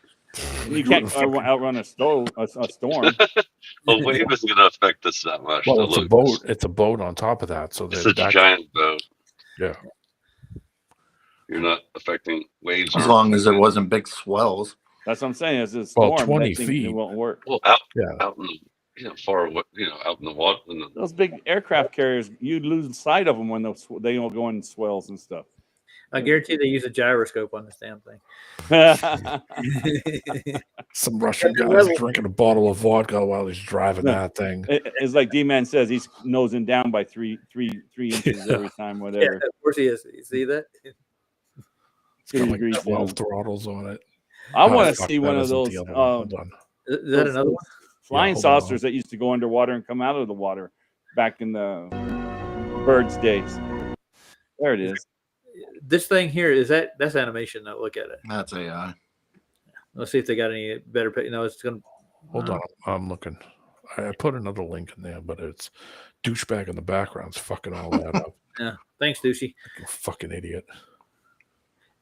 you? You can't outrun a storm. A wave isn't going to affect us that much. Well, So it's a look, boat. It's a boat on top of that. So It's a that giant boat. yeah. You're not affecting waves. As or- long as it wasn't big swells. That's what I'm saying. It's a Well, storm. 20 that thing, feet. It won't work. Well, Yeah. out in far away, out in the water. Those big aircraft carriers, you lose sight of them when they don't go in swells and stuff. I guarantee they use a gyroscope on this damn thing. Some Russian guy's drinking a bottle of vodka while he's driving that thing. It's like D-Man says, he's nosing down by three inches every time, Yeah, whatever. of course he is. You see that? It's got like 3 degrees 12 down. throttles on it. I Oh, want to fuck, see that one of isn't those the other one. Hold on. Is that another one? flying hold on. saucers that used to go underwater and come out of the water back in the birds' days. There it is. This thing here that's animation though. Look at it. That's AI. Let's see if they got any better. It's gonna. Hold on. I'm looking. I put another link in there, but it's douchebag in the background's fucking all that up. Yeah. Thanks, Douchey. You fucking idiot.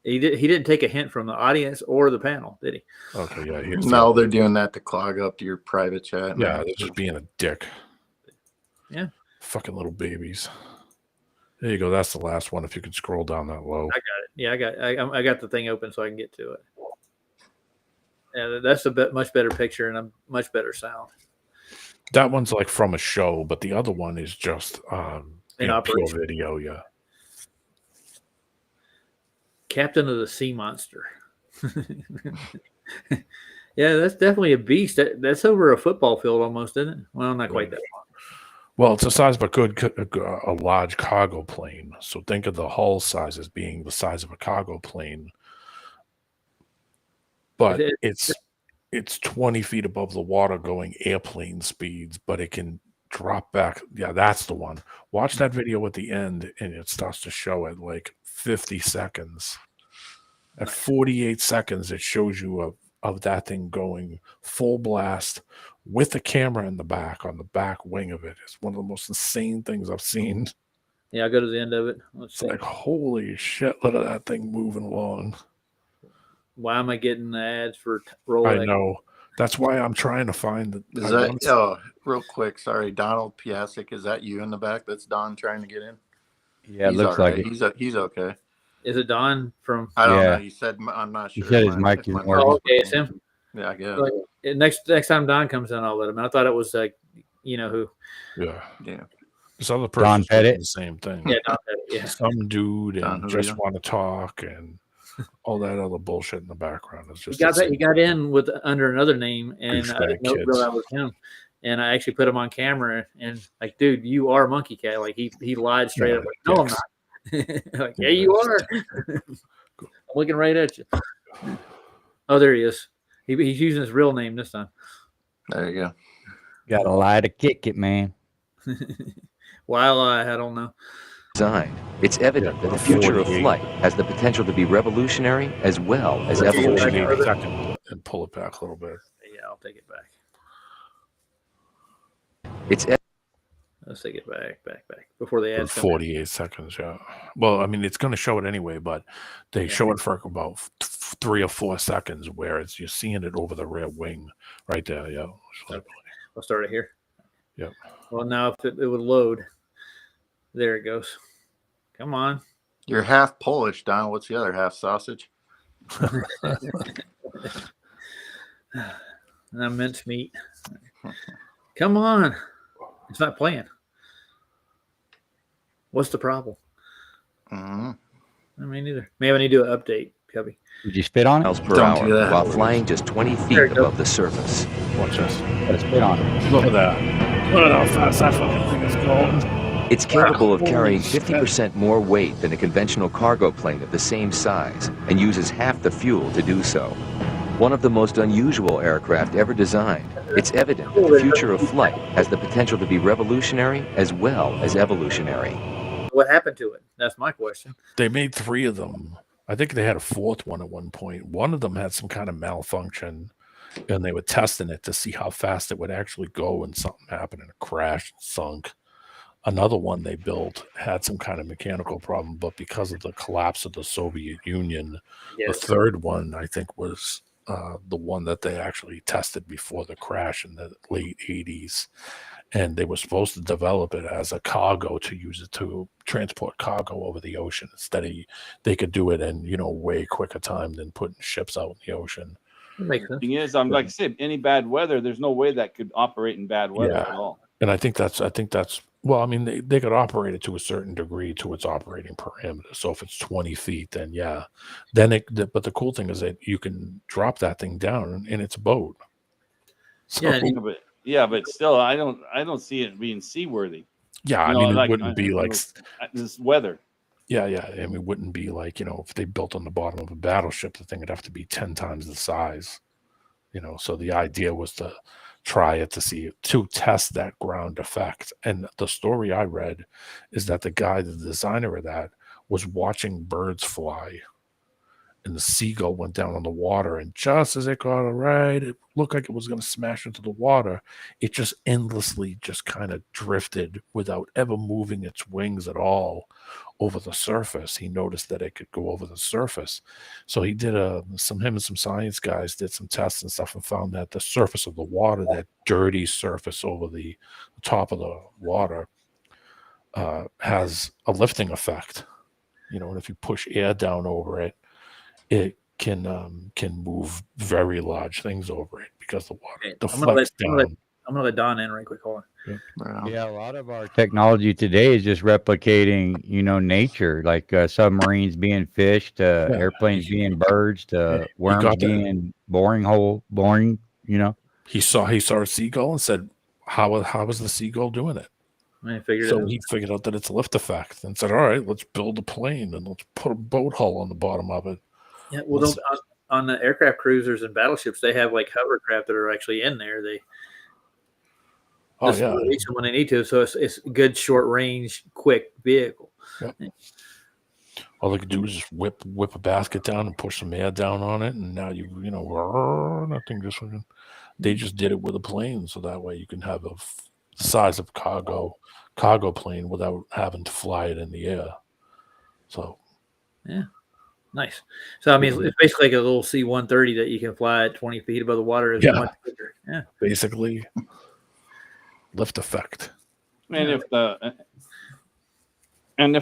He didn't take a hint from the audience or the panel, did he? Okay, yeah. Here's No, they're doing that to clog up your private chat. yeah, they're just being a dick. Yeah. Fucking little babies. There you go. That's the last one. If you could scroll down that low. I got it. Yeah, I got the thing open so I can get to it. Yeah, that's a much better picture and a much better sound. That one's like from a show, but the other one is just pure video. Yeah. Captain of the Sea Monster. Yeah, that's definitely a beast. That's over a football field almost, isn't it? Well, not quite that long. Well, it's the size of a large cargo plane. So think of the hull size as being the size of a cargo plane. But it's 20 feet above the water going airplane speeds, but it can drop back. Yeah, that's the one. Watch that video at the end, and it starts to show at like 50 seconds. At 48 seconds, it shows you of that thing going full blast with the camera in the back on the back wing of it. It's one of the most insane things I've seen. Yeah, I'll go to the end of it. Let's see. Like, holy shit, look at that thing moving along. Why am I getting the ads for Rolex? I know. That's why I'm trying to find it. Is that, real quick, sorry, Donald Piasek, is that you in the back? That's Don trying to get in? Yeah, it looks like it. He's okay. Is it Don from? I don't know. He said, I'm not sure. He said his mic isn't working. Oh, okay, it's him. Yeah, I guess. Like, next time Don comes in, I'll let him. I thought it was like, you know who? Yeah. Yeah. This other person did the same thing. Yeah, Don Pettit. Yeah. Some dude and just want to talk and all that other bullshit in the background. It's just he got in with under another name, and I didn't know that was him. And I actually put him on camera and like, dude, you are Monkey Cat. Like he lied straight up. Like, no, I'm not. Like, yeah, you are. I'm looking right at you. Oh, there he is. He's using his real name this time. There you go. Got to lie to kick it, man. Why lie? I don't know. Design. It's evident that the future of flight has the potential to be revolutionary as well as evolutionary. And pull it back a little bit. Yeah, I'll take it back. Let's take it back before they add 48 seconds. Yeah. Well, I mean, it's going to show it anyway, but they show it for about 3 or 4 seconds, where you're seeing it over the rear wing right there. Yeah. Okay. I'll start it here. Yeah. Well, now if it would load, there it goes. Come on. You're half Polish, Don. What's the other half? Sausage? And minced meat. Come on. It's not playing. What's the problem? Mm-hmm. I mean, neither. Maybe I need to do an update, Cubby. Did you spit on it? Miles per hour while flying just 20 feet above the surface. Watch this. Got to spit on it. Look at that. Look at how fast that fucking thing is going. It's capable of carrying 50% more weight than a conventional cargo plane of the same size and uses half the fuel to do so. One of the most unusual aircraft ever designed, it's evident that the future of flight has the potential to be revolutionary as well as evolutionary. What happened to it? That's my question. They made 3 of them. I think they had a 4th one at one point. One of them had some kind of malfunction, and they were testing it to see how fast it would actually go, and something happened and it crashed, sunk. Another one they built had some kind of mechanical problem, but because of the collapse of the Soviet Union, the 3rd one, I think, was the one that they actually tested before the crash in the late 80s. And they were supposed to develop it as a cargo to use it to transport cargo over the ocean. Instead of, they could do it in, way quicker time than putting ships out in the ocean. Makes sense. The thing is, I'm like I said, any bad weather, there's no way that could operate in bad weather at all. And I think that's well, I mean, they could operate it to a certain degree to its operating parameter. So if it's 20 feet, then but the cool thing is that you can drop that thing down in its boat. So, but still, I don't see it being seaworthy. Yeah, I mean, it wouldn't be like this weather. Yeah, I mean, it wouldn't be like, if they built on the bottom of a battleship, the thing would have to be 10 times the size. So the idea was to try it to test that ground effect. And the story I read is that the designer of that, was watching birds fly, and the seagull went down on the water, and just as it got right, it looked like it was going to smash into the water. It just endlessly just kind of drifted without ever moving its wings at all over the surface. He noticed that it could go over the surface. So he did him and some science guys did some tests and stuff and found that the surface of the water, that dirty surface over the top of the water, has a lifting effect. and if you push air down over it, it can move very large things over it because the water Okay, deflects down. I'm gonna let Don in right quick. Hold on. Yeah, a lot of our technology today is just replicating, nature, like submarines being fished, airplanes being birds, worms being boring. He saw a seagull and said, "How is the seagull doing it?" I figured So it out. he figured out that it's lift effect and said, "All right, let's build a plane and let's put a boat hull on the bottom of it." Yeah, well, on the aircraft cruisers and battleships, they have like hovercraft that are actually in there. They release them when they need to, so it's a good short range, quick vehicle. Yep. All they could do is just whip a basket down and push some air down on it, and now nothing just. They just did it with a plane, so that way you can have a size of cargo plane without having to fly it in the air. So, yeah, nice. So I mean, it's basically like a little C-130 that you can fly at 20 feet above the water. Is much bigger. Yeah, basically, lift effect. And if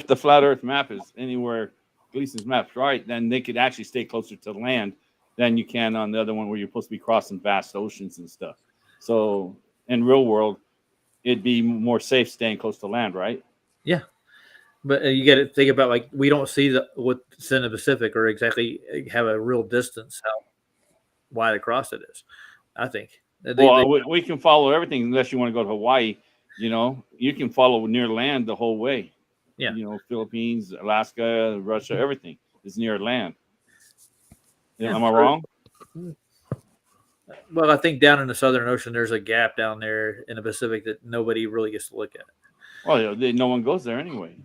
the flat Earth map is anywhere Gleason's map's right, then they could actually stay closer to the land than you can on the other one where you're supposed to be crossing vast oceans and stuff. So in real world, it'd be more safe staying close to land, right? Yeah, but you got to think about, like, we don't see what's in the Pacific or exactly have a real distance how wide across it is. I think. We can follow everything unless you want to go to Hawaii. You can follow near land the whole way. Yeah. Philippines, Alaska, Russia, everything is near land. Am I wrong? Well, I think down in the Southern Ocean, there's a gap down there in the Pacific that nobody really gets to look at. Well, no one goes there anyway.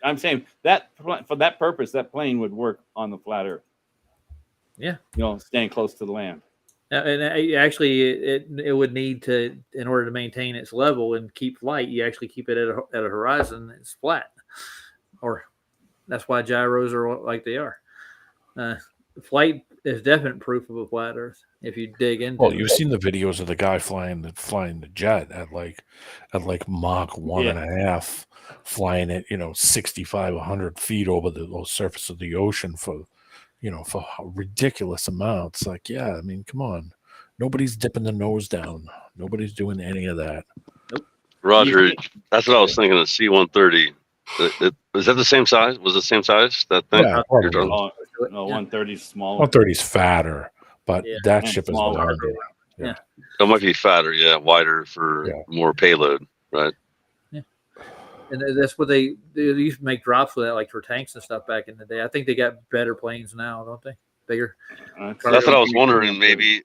I'm saying that for that purpose, that plane would work on the flat Earth. Yeah. Staying close to the land. And actually, it would need to, in order to maintain its level and keep flight, you actually keep it at a horizon that's flat, or that's why gyros are like they are. Flight is definite proof of a flat Earth if you dig into. Well, you've seen the videos of the guy flying the jet at Mach 1.5, flying at 65, 100 feet over the surface of the ocean for ridiculous amounts. Like, yeah, I mean, come on, nobody's dipping the nose down. Nobody's doing any of that. Nope. Roger, that's what I was thinking. The C-130. Is that the same size? Was it the same size? That thing? Yeah, no, 130 is smaller. 130 is fatter, but that ship is smaller. larger. Yeah. It might be fatter, wider for more payload, right? Yeah. And that's what they used to make drops with that, like for tanks and stuff back in the day. I think they got better planes now, don't they? Bigger. That's what I was wondering. Maybe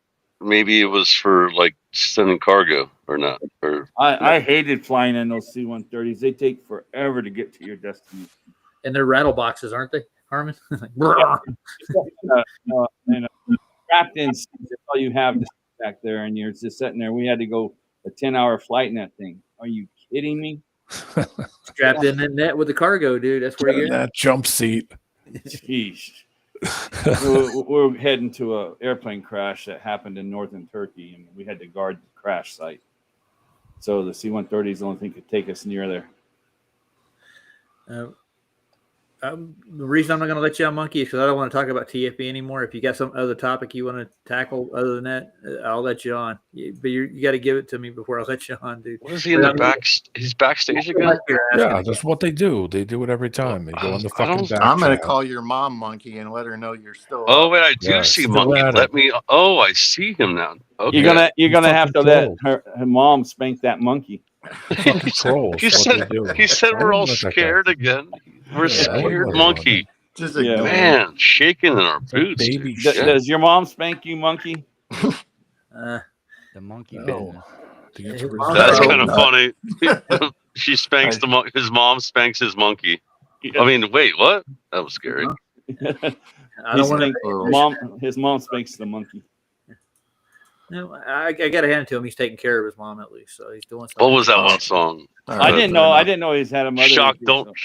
it was for like sending cargo or not. Or I hated flying in those C-130s. They take forever to get to your destination. And they're rattle boxes, aren't they, Harmon? Trapped in, that's all you have back there, and you're just sitting there. We had to go a 10-hour flight in that thing. Are you kidding me? Strapped in that net with the cargo, dude. That's where you get that jump seat. Jeez. we're heading to an airplane crash that happened in northern Turkey, and we had to guard the crash site. So the C-130 is the only thing that could take us near there. The reason I'm not going to let you on Monkey is because I don't want to talk about TFB anymore. If you got some other topic you want to tackle other than that, I'll let you on. But you got to give it to me before I let you on, dude. What is he in the back? He's backstage again? Yeah, that's what they do. They do it every time. They go on the fucking back. I'm going to call your mom, Monkey, and let her know you're still. Oh wait, I do see Monkey. Let me. Oh, I see him now. Okay. You're gonna have to let her mom spank that monkey. He said we're all scared again. We're scared, Monkey. Man, shaking in our boots. Does your mom spank you, Monkey? The monkey business. That's kind of funny. She spanks the monkey. His mom spanks his monkey. I mean, wait, what? That was scary. I don't want his mom spanks the monkey. No, I got to hand it to him. He's taking care of his mom at least, so he's doing something. What was that one song? I didn't know he's had a mother. Shock the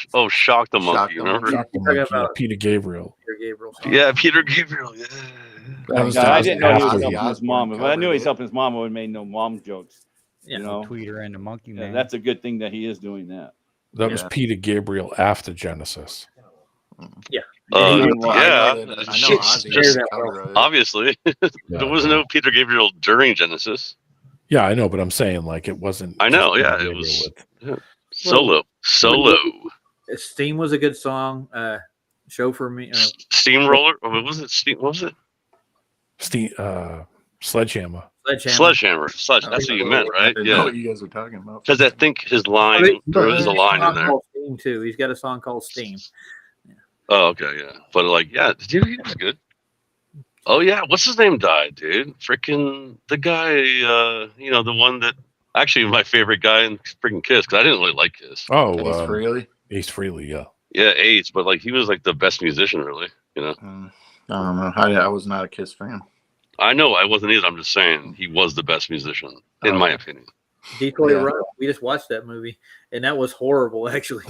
monkey. Remember? Shock the monkey. Peter Gabriel. Yeah, Peter Gabriel. Yeah. I didn't know he was helping his mom. If I knew he was helping his mom, I would have made no mom jokes. Yeah, Tweeter and the monkey man. That's a good thing that he is doing that. That was Peter Gabriel after Genesis. Yeah. And he Uh, didn't watch. yeah, I know shit, Ozzy just has a cover of it. obviously. There was no Peter Gabriel during Genesis. Yeah, I know, but I'm saying like it wasn't. I know, just yeah, Peter it was Gabriel solo. Steam was a good song. Show for me. Steamroller. What was it? What was it? Sledgehammer. Sledgehammer. That's what you meant, I right? didn't know Yeah. what you guys were talking about. Because I think his line, there is a line in there. Steam too. He's got a song called Steam. Oh, okay, yeah. But like, yeah, dude, he was good. Oh yeah, what's his name died, dude? Freaking the guy, the one that actually my favorite guy in freaking Kiss, because I didn't really like Kiss. Oh, Ace Frehley. Ace Frehley, yeah. Yeah, Ace, but like he was like the best musician, really. I don't know. I was not a Kiss fan. I know I wasn't either. I'm just saying he was the best musician, in my opinion. Detroit Rock. We just watched that movie, and that was horrible. Actually,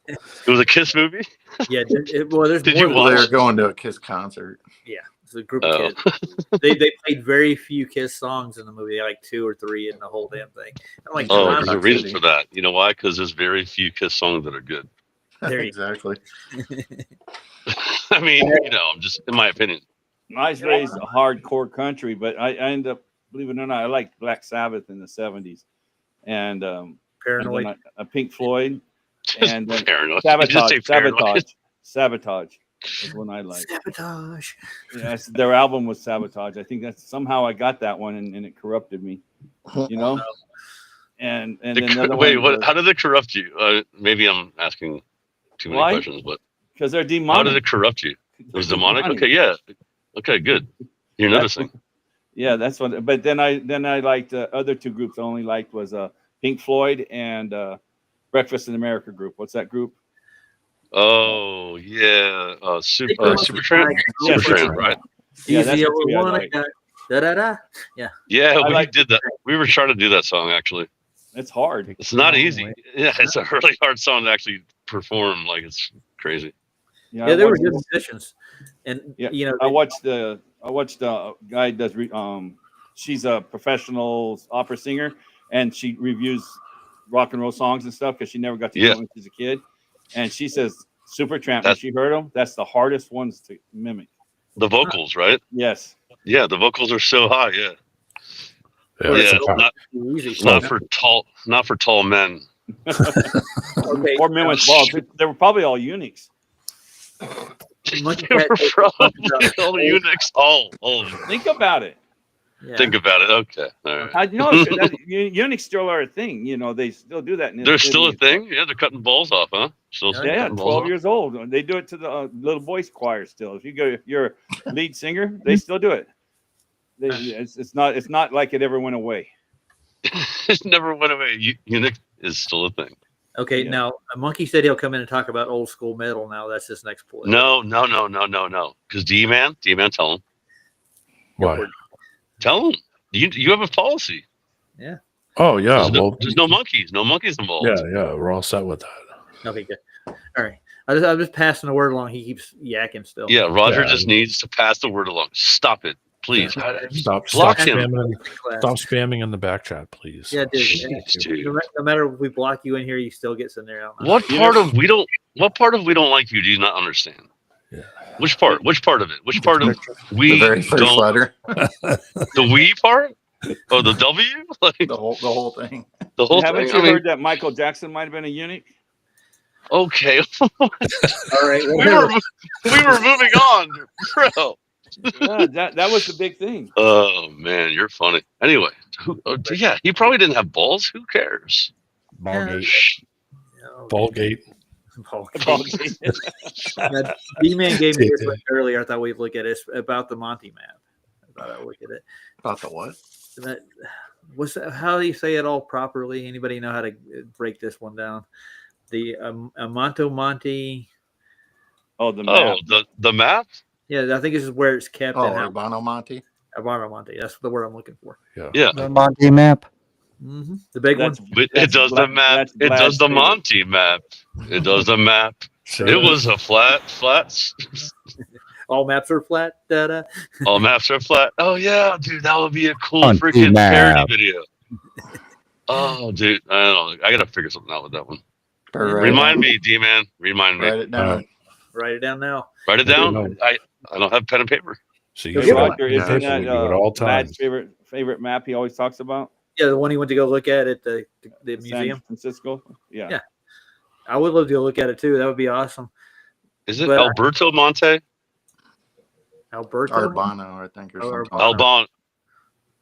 it was a Kiss movie. Yeah. There's Did more you watch? They were going to a Kiss concert. Yeah, it's a group of kids. They played very few Kiss songs in the movie, like 2 or 3 in the whole damn thing. I'm like, there's a reason for that. You know why? Because there's very few Kiss songs that are good. Exactly. I mean, I'm just in my opinion. I was raised a hardcore country, but I ended up, believe it or not, I liked Black Sabbath in the 70s, and Paranoid, and then Pink Floyd, and then Paranoid. Sabotage is one I liked. Sabotage. Yes, their album was Sabotage. I think that's somehow I got that one, and it corrupted me, And then another wait, one what? How did it corrupt you? Maybe I'm asking too many questions, but because they're demonic. How did it corrupt you? It was demonic. Okay, yeah. Okay, good. You're noticing. Yeah, that's what. But then I liked other 2 groups. I only liked was Pink Floyd and Breakfast in America group. What's that group? Oh yeah, Supertramp. Yeah, Supertramp, right? Yeah, that's the 3 I like. Yeah. Yeah, we did that. We were trying to do that song actually. It's hard. It's not easy. Yeah, it's a really hard song to actually perform. Like it's crazy. Yeah, they were good musicians, and I watched the guy does. She's a professional opera singer, and she reviews rock and roll songs and stuff because she never got to hear them when she was a kid. And she says Supertramp. When she heard them, that's the hardest ones to mimic. The vocals, right? Yes. Yeah, the vocals are so high. Yeah. Not for tall men. Okay. Or men with balls. They were probably all eunuchs. They were probably all eunuchs. All of them. Think about it. Yeah. Think about it. Okay. All right. Eunuchs still are a thing. They still do that. They're still a thing. Yeah, they're cutting balls off, huh? Still 12 years old. They do it to the little voice choir still. If you're a lead singer, they still do it. It's not like it ever went away. It never went away. Eunuch is still a thing. Okay, now Monkey said he'll come in and talk about old school metal. Now that's his next point. No. Because D-Man, tell him. What? Tell him. You have a policy. Yeah. Oh yeah. There's no monkeys. No monkeys involved. Yeah. We're all set with that. Okay, good. All right. I'm just passing the word along. He keeps yakking still. Yeah, Roger just needs to pass the word along. Stop it, please. Stop spamming in the back chat, please. Yeah, dude. No matter if we block you in here, you still get in there. What part of we don't like you do you not understand? Yeah. Which part? Which part of it? Which part of we the very first don't letter? The we part? Oh, the W? Like the whole thing. The whole Haven't thing. you heard that Michael Jackson might have been a eunuch? Okay. All right. we were moving on, bro. That was the big thing. Oh man, you're funny. Anyway, he probably didn't have balls. Who cares? Ballgate. D-Man gave me this one earlier. I thought we'd look at it. It's about the Monty map. I thought I'd look at it. About the what? What's that, how do you say it all properly? Anybody know how to break this one down? The Amanto Monty. Oh, the map. The map? Yeah, I think this is where it's kept. Oh, Urbano Monty. Urbano Monty. That's the word I'm looking for. Yeah. The Monty map. Mm-hmm. The big one. It does the map. It does the Monty map. It does the map. It was a flat. All maps are flat. Da-da. All maps are flat. Oh yeah, dude, that would be a cool Monty freaking map. parody video. Oh, dude, I don't know. I gotta figure something out with that one. Remind me, D-Man. Remind me. Write it down. Write it down now. Write it down. No. I don't have pen and paper. So Hey, you Yeah. Roger, pen and isn't paper that with you at all Matt's times. favorite map he always talks about? Yeah, the one he went to go look at the San museum. Francisco? Yeah. Yeah. I would love to go look at it too. That would be awesome. Is it But- Alberto Monte? Alberto? Arbano, I think, or Oh, something. Arbano. Albon.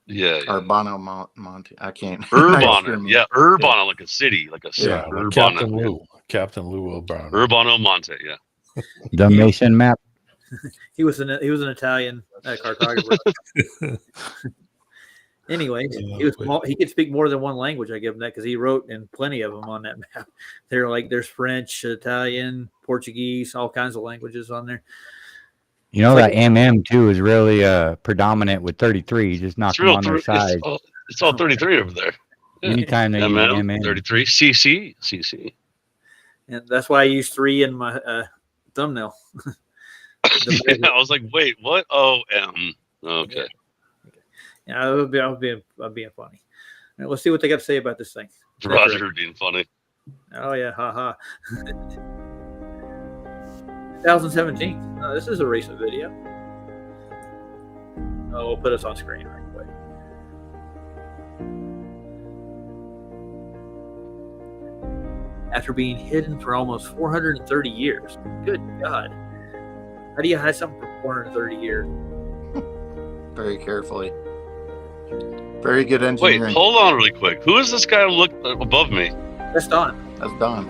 Yeah. Arbano Monte. I can't. Urbano. Yeah, Urbano, like a city, like a city. Yeah, Urbano. Captain Lou O'Brien. Urbano Monte. Yeah. The Mason map. He was an Italian cartographer. Anyway, he could speak more than one language. I give him that because he wrote in plenty of them on that map. There's French, Italian, Portuguese, all kinds of languages on there. You know that MM too is really predominant with 33. Just knock It's them real. on their side. It's all 33 over there. Yeah. Anytime they use MM. 33 CC. And that's why I use 3 in my thumbnail. Yeah, I was like, wait, what? Oh, okay. Yeah, I would be being funny. All right, let's see what they got to say about this thing. Roger being funny. Oh yeah, haha. 2017. Oh, this is a recent video. Oh, we'll put us on screen right quick. After being hidden for almost 430 years. Good God. How do you hide something for 430 years? Very carefully. Very good engineering. Wait, hold on really quick. Who is this guy look above me? That's Don. That's Don.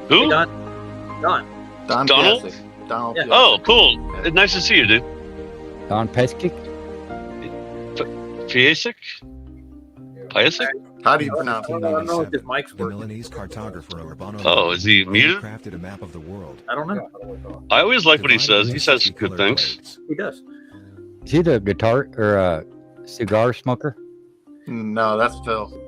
Who? Hey, Don. Don Donald? Piasek. Donald Yeah. Piasek. Oh, cool. Nice to see you, dude. Don Peskic? Piasek? Piasek? How do you pronounce I it? don't know if his mic's The working. Milanese cartographer Urbano Oh, is he muted? crafted a map of the world. I don't know. I always like what he divided says. He into says 60 good colored things. blades. He does. Is he the guitar or cigar smoker? No, that's Phil.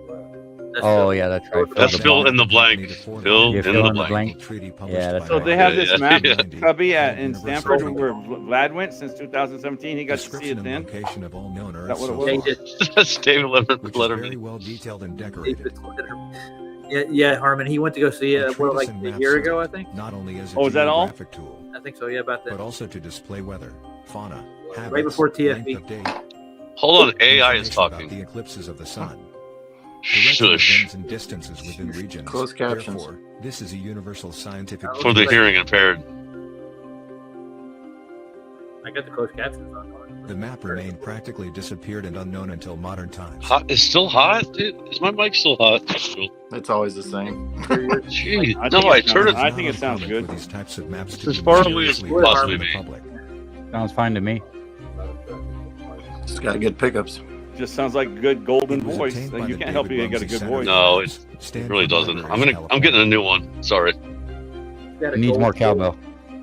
That's Oh the- yeah, that's right. That's The fill map in the blank. accompanied a four- Fill Yeah, in fill the in the blank. blank. treaty published Yeah, that's by So right. they have Yeah, this yeah, map, yeah. Cubby, in Universal Stanford, Road. where Vlad went since 2017. He got to see Description it and then. location of all known that Earth what it so was? Yeah, he far, did. That's David which is very Letterman. well detailed and David decorated. Letterman. Yeah, Harmon. He went to go see The it like treatise and a map year ago, I served think. not only as a Oh, is that all? geographic tool, I think so. Yeah, about but that. also to display weather, fauna, habits, Right before TFB. length of day, Hold on, AI is information about talking. the eclipses of the sun, direction of Shush. winds and distances within regions. Closed captions. Therefore, this is a universal scientific For the hearing impaired. I got the closed captions on. The map remained practically disappeared and unknown until modern times. Hot? It's still hot, dude. Is my mic still hot? It's always the same. Jeez. I No, think I it turned sounds- it. I think it sounds uncommon good. for these types of maps It's to as be far away as mysteriously possibly hidden be. from the public. Sounds fine to me. It's got good pickups. Just sounds like good golden It was voice. obtained by You the can't help it. David You got a Rumsey good Center voice. No, for it Stanford really doesn't. Libraries, I'm getting a new one. Sorry. Needs more cowbell.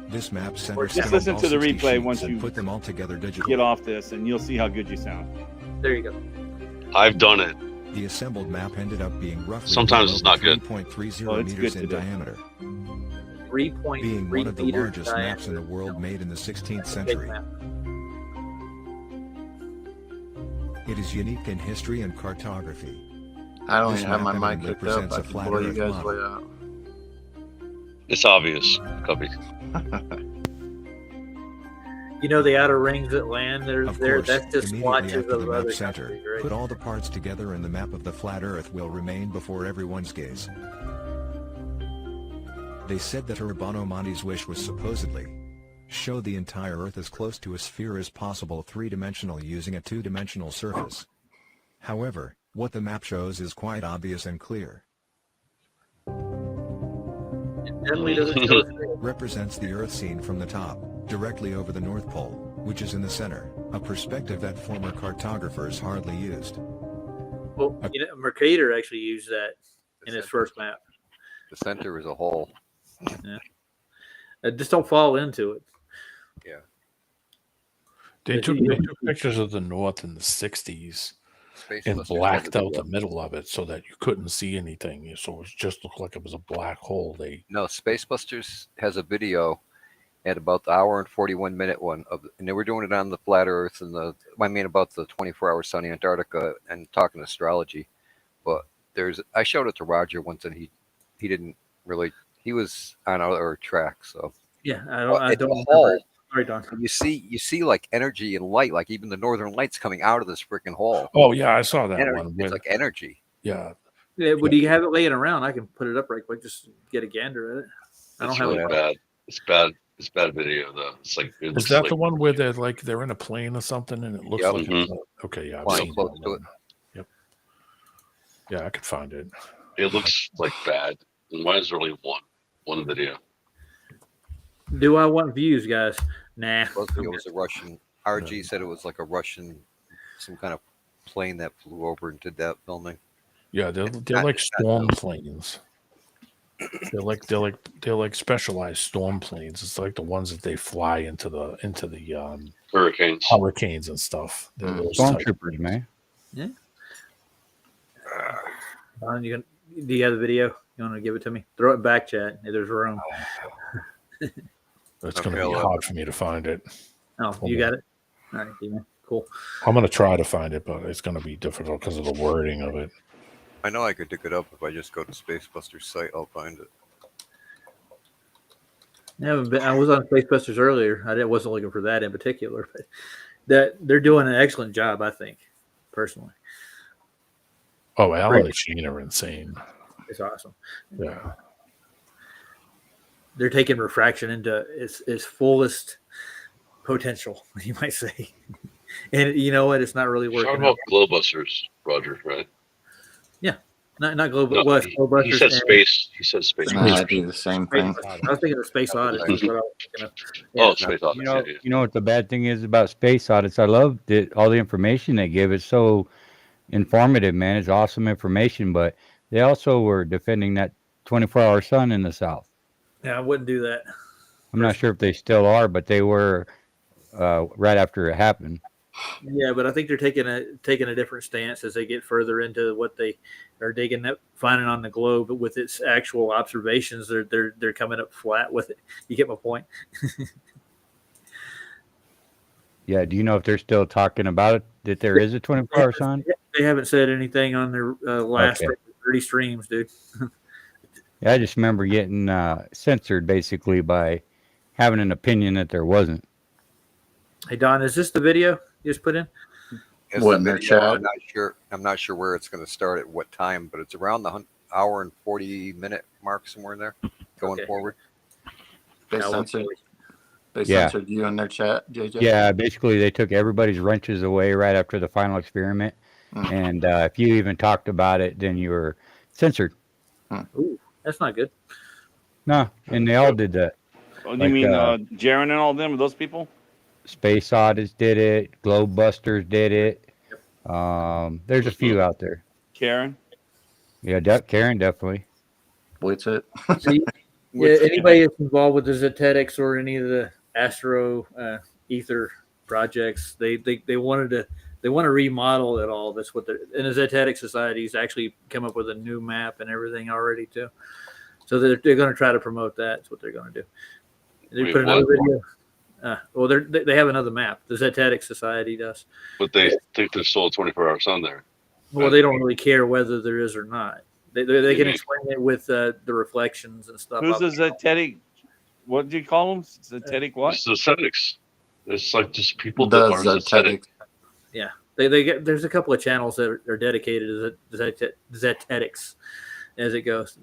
This map Just centers listen to the replay once and you put them all together digitally. get off this, and you'll see how good you sound. There you go. I've done it. The assembled map ended up being roughly Sometimes it's not good. 3.30 Well, it's meters good in today. diameter, 3.3 being one of the meters largest maps in the world made in the 16th century. It is unique in history and cartography. I don't This even have my map mic evidently hooked up. presents I a can flat blow you Earth guys model. way out. It's obvious, Cubby. You know the outer rings that land. Of There. course, That's just immediately swatches after the of map other center, countries, right? put all the parts together and the map of the flat Earth will remain before everyone's gaze. They said that Urbano Monti's wish was supposedly show the entire Earth as close to a sphere as possible three-dimensional using a two-dimensional surface. However, what the map shows is quite obvious and clear. It definitely doesn't show us. Represents the Earth seen from the top, directly over the North Pole, which is in the center, a perspective that former cartographers hardly used. Well, Mercator actually used that in his first map. The center is a hole. Just don't fall into it. They took pictures of the North in the 60s Space and Busters had blacked the out the video. middle of it so that you couldn't see anything. So it just looked like it was a black hole. No, Space Busters has a video at about the hour and 41-minute one and they were doing it on the flat Earth and about the 24-hour sunny Antarctica and talking astrology. But I showed it to Roger once and he didn't really. He was on other track, so Yeah, Well, I it's don't a remember. hall. Sorry, Don. You see like energy and light, like even the northern lights coming out of this freaking hall. Oh yeah, I saw that one. It's With, like energy. yeah, Yeah, would you have it laying around? I can put it up right quick. Just get a gander at it. I don't It's have really it. bad. It's bad. It's bad video though. It's like it is looks that like the one where they're in a plane or something, and it looks Yep. like it's okay? Yeah, I've Flying seen close that to one. Yep. Yeah, I could find it. it looks like bad. And why is there only one video? Do I want views, guys? Nah. Supposedly it was a Russian. RG said it was like a Russian, some kind of plane that flew over and did that filming. Yeah, they're not- like it's not storm known. planes. They're like specialized storm planes. It's like the ones that they fly into the Hurricanes. hurricanes and stuff. They're those type of Stormtroopers, things. man. Yeah. Don, do you have the video? You want to give it to me? Throw it back, chat. If there's room. It's Okay, going to be hard for me to find it. Oh, you got it. All right, D-Man. Cool. I'm going to try to find it, but it's going to be difficult because of the wording of it. I know I could dig it up if I just go to Spacebuster's site. I'll find it. I was on Spacebusters earlier. I wasn't looking for that in particular, but that they're doing an excellent job, I think, personally. Oh, Alan and Sheen are insane. It's awesome. Yeah. They're taking refraction into its fullest potential, you might say. And you know what? It's not really Talking working. about Glowbusters, Roger, right? Yeah. Not global. No, Well, he said space. He said space. I do the same thing. I was thinking of Space Odyssey. Is what I was thinking of. Oh, Space Odyssey. You know, yeah. you know what the bad thing is about Space Audits? I love all the information they give. It's so informative, man. It's awesome information, but they also were defending that 24-hour sun in the South. Yeah, I wouldn't do that. I'm not sure if they still are, but they were right after it happened. Yeah, but I think they're taking a different stance as they get further into what they are finding on the globe. But with its actual observations, they're coming up flat with it. You get my point? Yeah, do you know if they're still talking about it, that there is a 24-hour sun? They haven't said anything on their last Okay. 30 streams, dude. Yeah, I just remember getting censored basically by having an opinion that there wasn't. Hey Don, is this the video you just put in? It's What, the in their video. chat? I'm not sure where it's going to start at what time, but it's around the hour and 40-minute mark, somewhere in there, going Okay. forward. They Now, censored. They Yeah. censored you in their chat, JJ. Yeah, basically they took everybody's wrenches away right after the final experiment. And if you even talked about it, then you were censored. Ooh, that's not good. No, and they all did that. Oh, you Like, mean Jaron and all them? Those people? Space Audits did it. Globebusters did it. There's a few out there. Karen? Yeah, Karen definitely. What's it? See, yeah, anybody that's involved with the Zetetics or any of the Astro Ether projects, they want to remodel it all. That's what and the Zetetic Society's actually come up with a new map and everything already too. So they're going to try to promote that. That's what they're going to do. They Wait, put another what? video. Well, they have another map. The Zetetic Society does. But they think there's still a 24-hour sun there. Well, they don't really care whether there is or not. They can Mhm. explain it with the reflections and stuff. Who's the Zetetic? What do you call them? Zetetic what? It's the ascetics. It's like just people The that are ascetic. Yeah, they get. There's a couple of channels that are dedicated to Zetetics as it goes.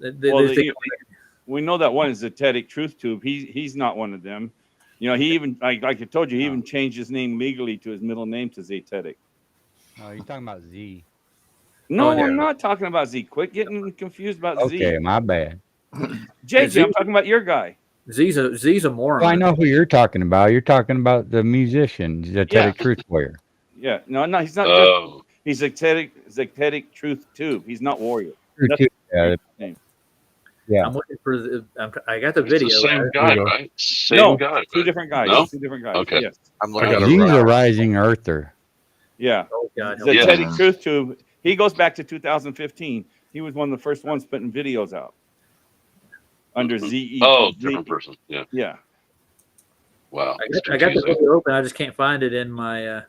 We know that one is Zetetic Truth Tube. He's not one of them. You know, he even like I told you, he even changed his name legally to his middle name to Zetetic. Oh, you're talking about Z. No, Oh, yeah. I'm not talking about Z. Quit getting confused about Okay, Z. my bad. JJ, I'm talking about your guy. Z's a moron. Well, I know who you're talking about. You're talking about the musician, the Yeah. Truth Warrior. Yeah, no, he's not. Oh, He's Zetetic Truth Tube. He's not Warrior. Truth That's Tube, yeah, his name. yeah. I'm looking for I got the it's video. the same right? guy, right? Same No, guy. two right? different guys. No? Two different guys. Okay. Yes. I'm I looking got at it He's right. a rising earther. Yeah. Oh God, Yeah. Zetetic Truth Tube. He goes back to 2015. He was one of the first ones putting videos out under ZE. Oh, different person. Yeah. Yeah. Wow. I It's got the confusing. video open. I just can't find it in my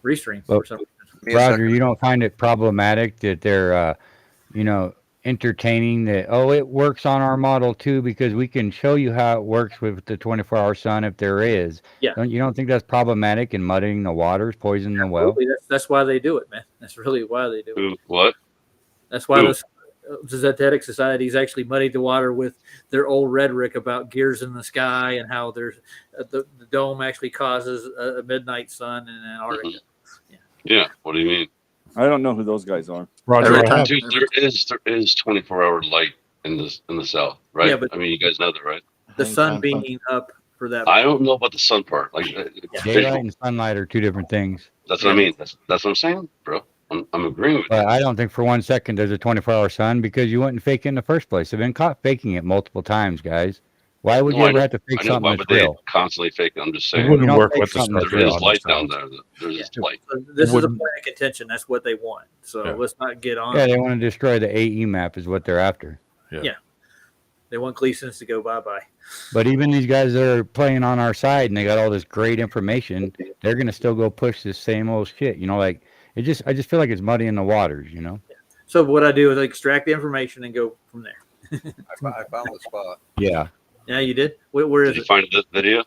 restream Well, for some reason. me a Roger, second. you don't find it problematic that they're, entertaining that, oh, it works on our model too, because we can show you how it works with the 24-hour sun if there is. Yeah. You don't think that's problematic and muddying the waters, poisoning the well? Absolutely. That's why they do it, man. That's really why they do it. What? That's why Who? those zetetic societies actually muddied the water with their old rhetoric about gears in the sky and how there's the dome actually causes a midnight sun in Antarctica. Mm-hmm. Yeah. What do you mean? I don't know who those guys are. Roger, I have, Dude, there is 24-hour light in the south, right? Yeah, but I mean, you guys know that, right? the sun beaming up for that. I don't know about the sun part. Like Daylight and sunlight are two different things. That's what I mean. That's what I'm saying, bro. I'm agreeing with But you. I don't think for 1 second there's a 24-hour sun, because you wouldn't fake it in the first place. They've been caught faking it multiple times, guys. Why would you ever have to fake I know, something why that's would they real? constantly fake it? I'm just it saying. wouldn't don't work fake with the something that's There stuff is on light the down south. there. There's Yeah. light. So this is a Wouldn't- point of contention. That's what they want. So Yeah. let's not get on. Yeah, they want to destroy the AE map is what they're after. They want Gleason's to go bye-bye. But even these guys that are playing on our side and they got all this great information, they're gonna still go push this same old shit. You know, like I just feel like it's muddying the waters. You know? So what I do is I extract the information and go from there. I found the spot. Yeah. Yeah, you did? Where is Did you it? find the video?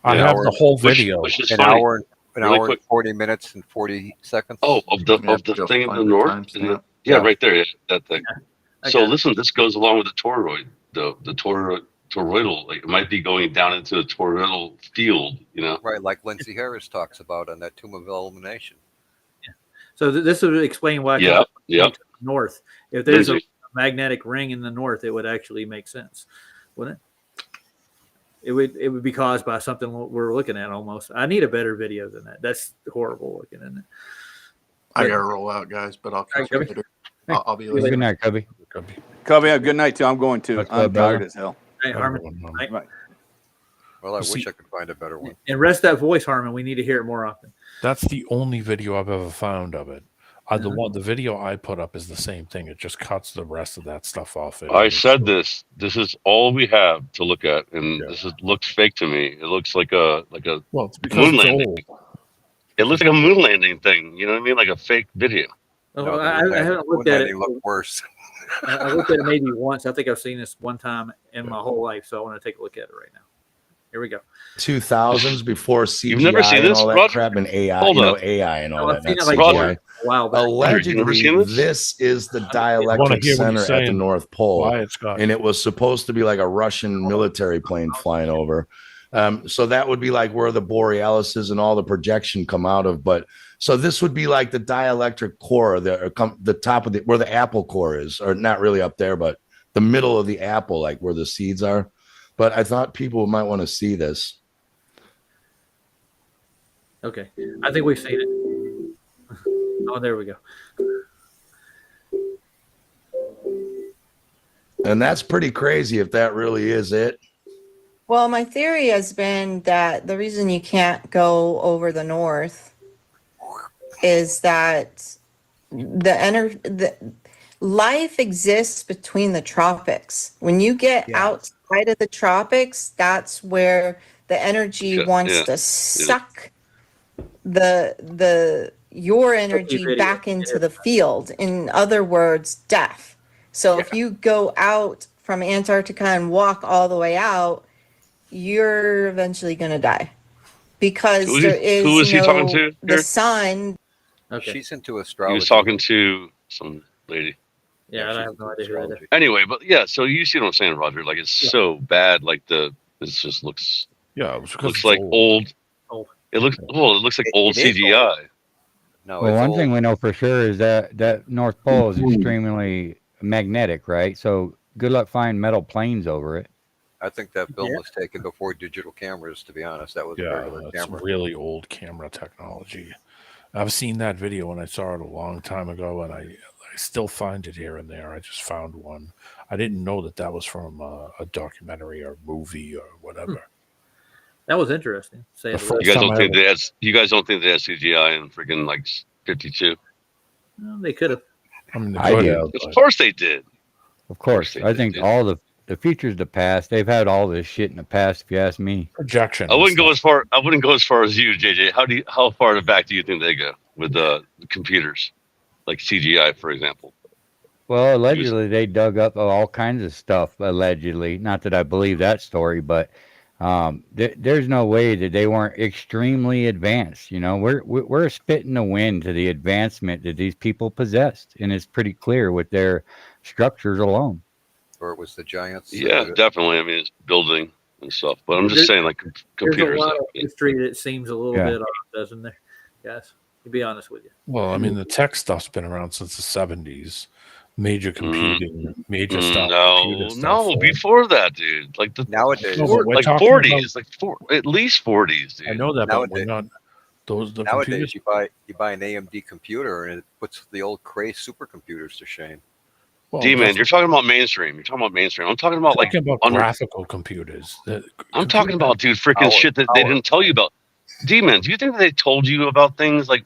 I An have hour- the whole video. Which is An funny. hour, an Really hour quick. and 40 minutes and 40 seconds. Oh, of the thing in the north. Yeah, right there. Yeah, that thing. I So got it. listen, this goes along with the toroid. The toroidal, like it might be going down into the toroidal field. You know. Right, like Lindsay Harris talks about on that Tomb of Elimination. So this would explain why. Yeah. Yeah. North. If there's a Lindsay. magnetic ring in the north, it would actually make sense, wouldn't it? It would be caused by something we're looking at almost. I need a better video than that. That's horrible looking, isn't it? I gotta roll out, guys, but I'll catch you All right, later. I'll be Good later. night, Cubby. Cubby, have a good night too. I'm going to. What's I'm up, brother? tired as hell. Hey, Harmon. Everyone, Right. Right. Well, I See- wish I could find a better one. And rest that voice, Harmon. We need to hear it more often. That's the only video I've ever found of it. The video I put up is the same thing. It just cuts the rest of that stuff off. I said this. This is all we have to look at, and Yeah. this looks fake to me. It looks like a Well, it's because moon it's landing. old. It looks like a moon landing thing. You know what I mean? Like a fake video. Oh, No, I haven't looked at it. Look worse. I looked at it maybe once. I think I've seen this one time in my whole life, so I want to take a look at it right now. Here we go. 2000s before CGI You've never seen and this, all that Roger? crap and AI, Hold up. AI and all No, that. I've seen Not it like CGI. Roger. a while back. You never Allegedly, seen this? this is the wanna dielectric hear what center he's at the saying. North Pole, Why it's got and it was supposed to be like a Russian military plane flying over. So that would be like where the Borealis and all the projection come out of. But so this would be like the dielectric core, the top of where the apple core is, or not really up there, but the middle of the apple, like where the seeds are. But I thought people might want to see this. Okay. I think we've seen it. Oh, there we go. And that's pretty crazy if that really is it. Well, my theory has been that the reason you can't go over the north is that the life exists between the tropics. When you get outside of the tropics, that's where the energy wants to suck your energy back into the field. In other words, death. So if you go out from Antarctica and walk all the way out, you're eventually going to die because Who there is he talking to the here? sun. Okay. She's into He astrology. was talking to some lady. Yeah, I she's have into no idea who that is. astrology. Anyway, but yeah, so you see what I'm saying, Roger? Like it's so bad. Like it just looks it was because looks it's like old. Old. It looks like old it is CGI. No, Well, it's one old. thing we know for sure is that North Pole is extremely magnetic, right? So good luck finding metal planes over it. I think that film was taken before digital cameras, to be honest. That was a Yeah, regular that's camera. really old camera technology. I've seen that video and I saw it a long time ago, and I still find it here and there. I just found one. I didn't know that was from a documentary or movie or whatever. That was interesting. Say The it first was. You guys time don't I think ever- they had CGI in freaking like 52? Well, they could have. I mean, I do. Of course they did. Of course, I think all the future's the past. They've had all this shit in the past, if you ask me. projection. I wouldn't go as far as you, JJ. How far back do you think they go with the computers, like CGI, for example? Well, allegedly they dug up all kinds of stuff. Allegedly, not that I believe that story, but there's no way that they weren't extremely advanced. You know, we're a spit in the wind to the advancement that these people possessed, and it's pretty clear with their structures alone. Or it was the giants. Yeah, definitely. I mean, it's building and stuff, but I'm just saying, like computers. There's a lot of history that seems a little bit off, doesn't there, guys? To be honest with you. Well, I mean, the tech stuff's been around since the 70s. Major computing, major stuff. No, before that, dude. Like the nowadays, like 40s, at least 40s, dude. I know that, nowadays, but we're not. The nowadays, computers. you buy an AMD computer and it puts the old Cray supercomputers to shame. Well, D-man, you're talking about mainstream. I'm talking about graphical computers. I'm talking about, dude, freaking shit that they didn't tell you about. D-man, do you think they told you about things like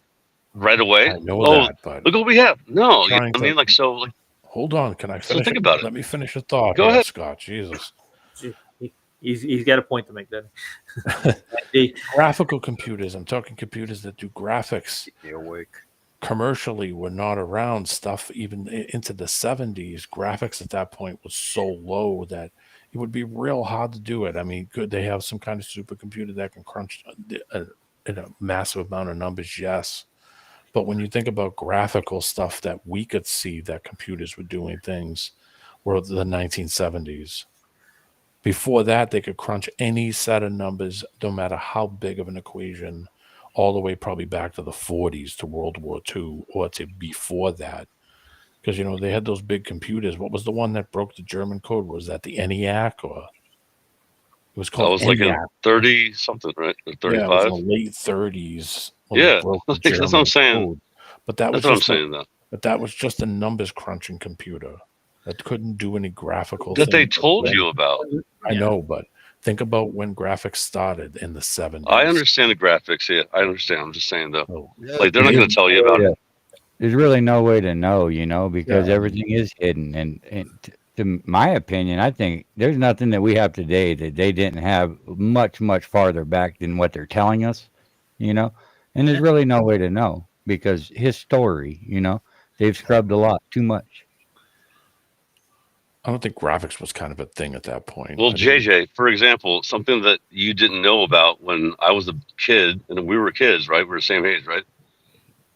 right away? I know that, but look what we have. No, you know what I mean? Hold on, can I finish? So think about it. Let me finish a thought. Go ahead, Scott. Jesus. He's got a point to make, then. Graphical computers. I'm talking computers that do graphics. You're awake. Commercially were not around. Stuff even into the 70s. Graphics at that point was so low that it would be real hard to do it. I mean, could they have some kind of supercomputer that can crunch in a massive amount of numbers? Yes. But when you think about graphical stuff that we could see that computers were doing things were the 1970s. Before that, they could crunch any set of numbers, no matter how big of an equation, all the way probably back to the 40s to World War II or to before that. Because, you know, they had those big computers. What was the one that broke the German code? Was that the ENIAC or? It was called ENIAC. Like in 30 something, right? 35? Yeah, it was in the late 30s. Yeah, that's what I'm saying. Code. But that that's was what I'm saying, though. But that was just a numbers crunching computer that couldn't do any graphical that they told you about. I know, but think about when graphics started in the 70s. I understand the graphics. Yeah, I understand. I'm just saying, though. Like, they're not going to tell you about it. There's really no way to know, you know, because everything is hidden. And to my opinion, I think there's nothing that we have today that they didn't have much, much farther back than what they're telling us, you know. And there's really no way to know because his story, you know, they've scrubbed a lot too much. I don't think graphics was kind of a thing at that point. Well, JJ, for example, something that you didn't know about when I was a kid and we were kids, right? We were the same age, right?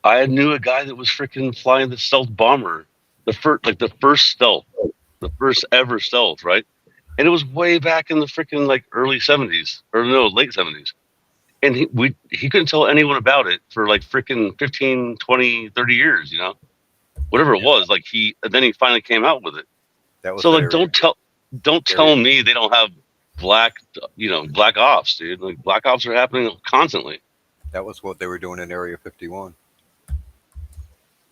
I knew a guy that was freaking flying the stealth bomber, the first ever stealth, right? And it was way back in the freaking like early 70s or no, late 70s. And he couldn't tell anyone about it for like freaking 15, 20, 30 years, you know, whatever it was. Like then he finally came out with it. So like, don't tell me they don't have black ops, dude. Like black ops are happening constantly. That was what they were doing in Area 51.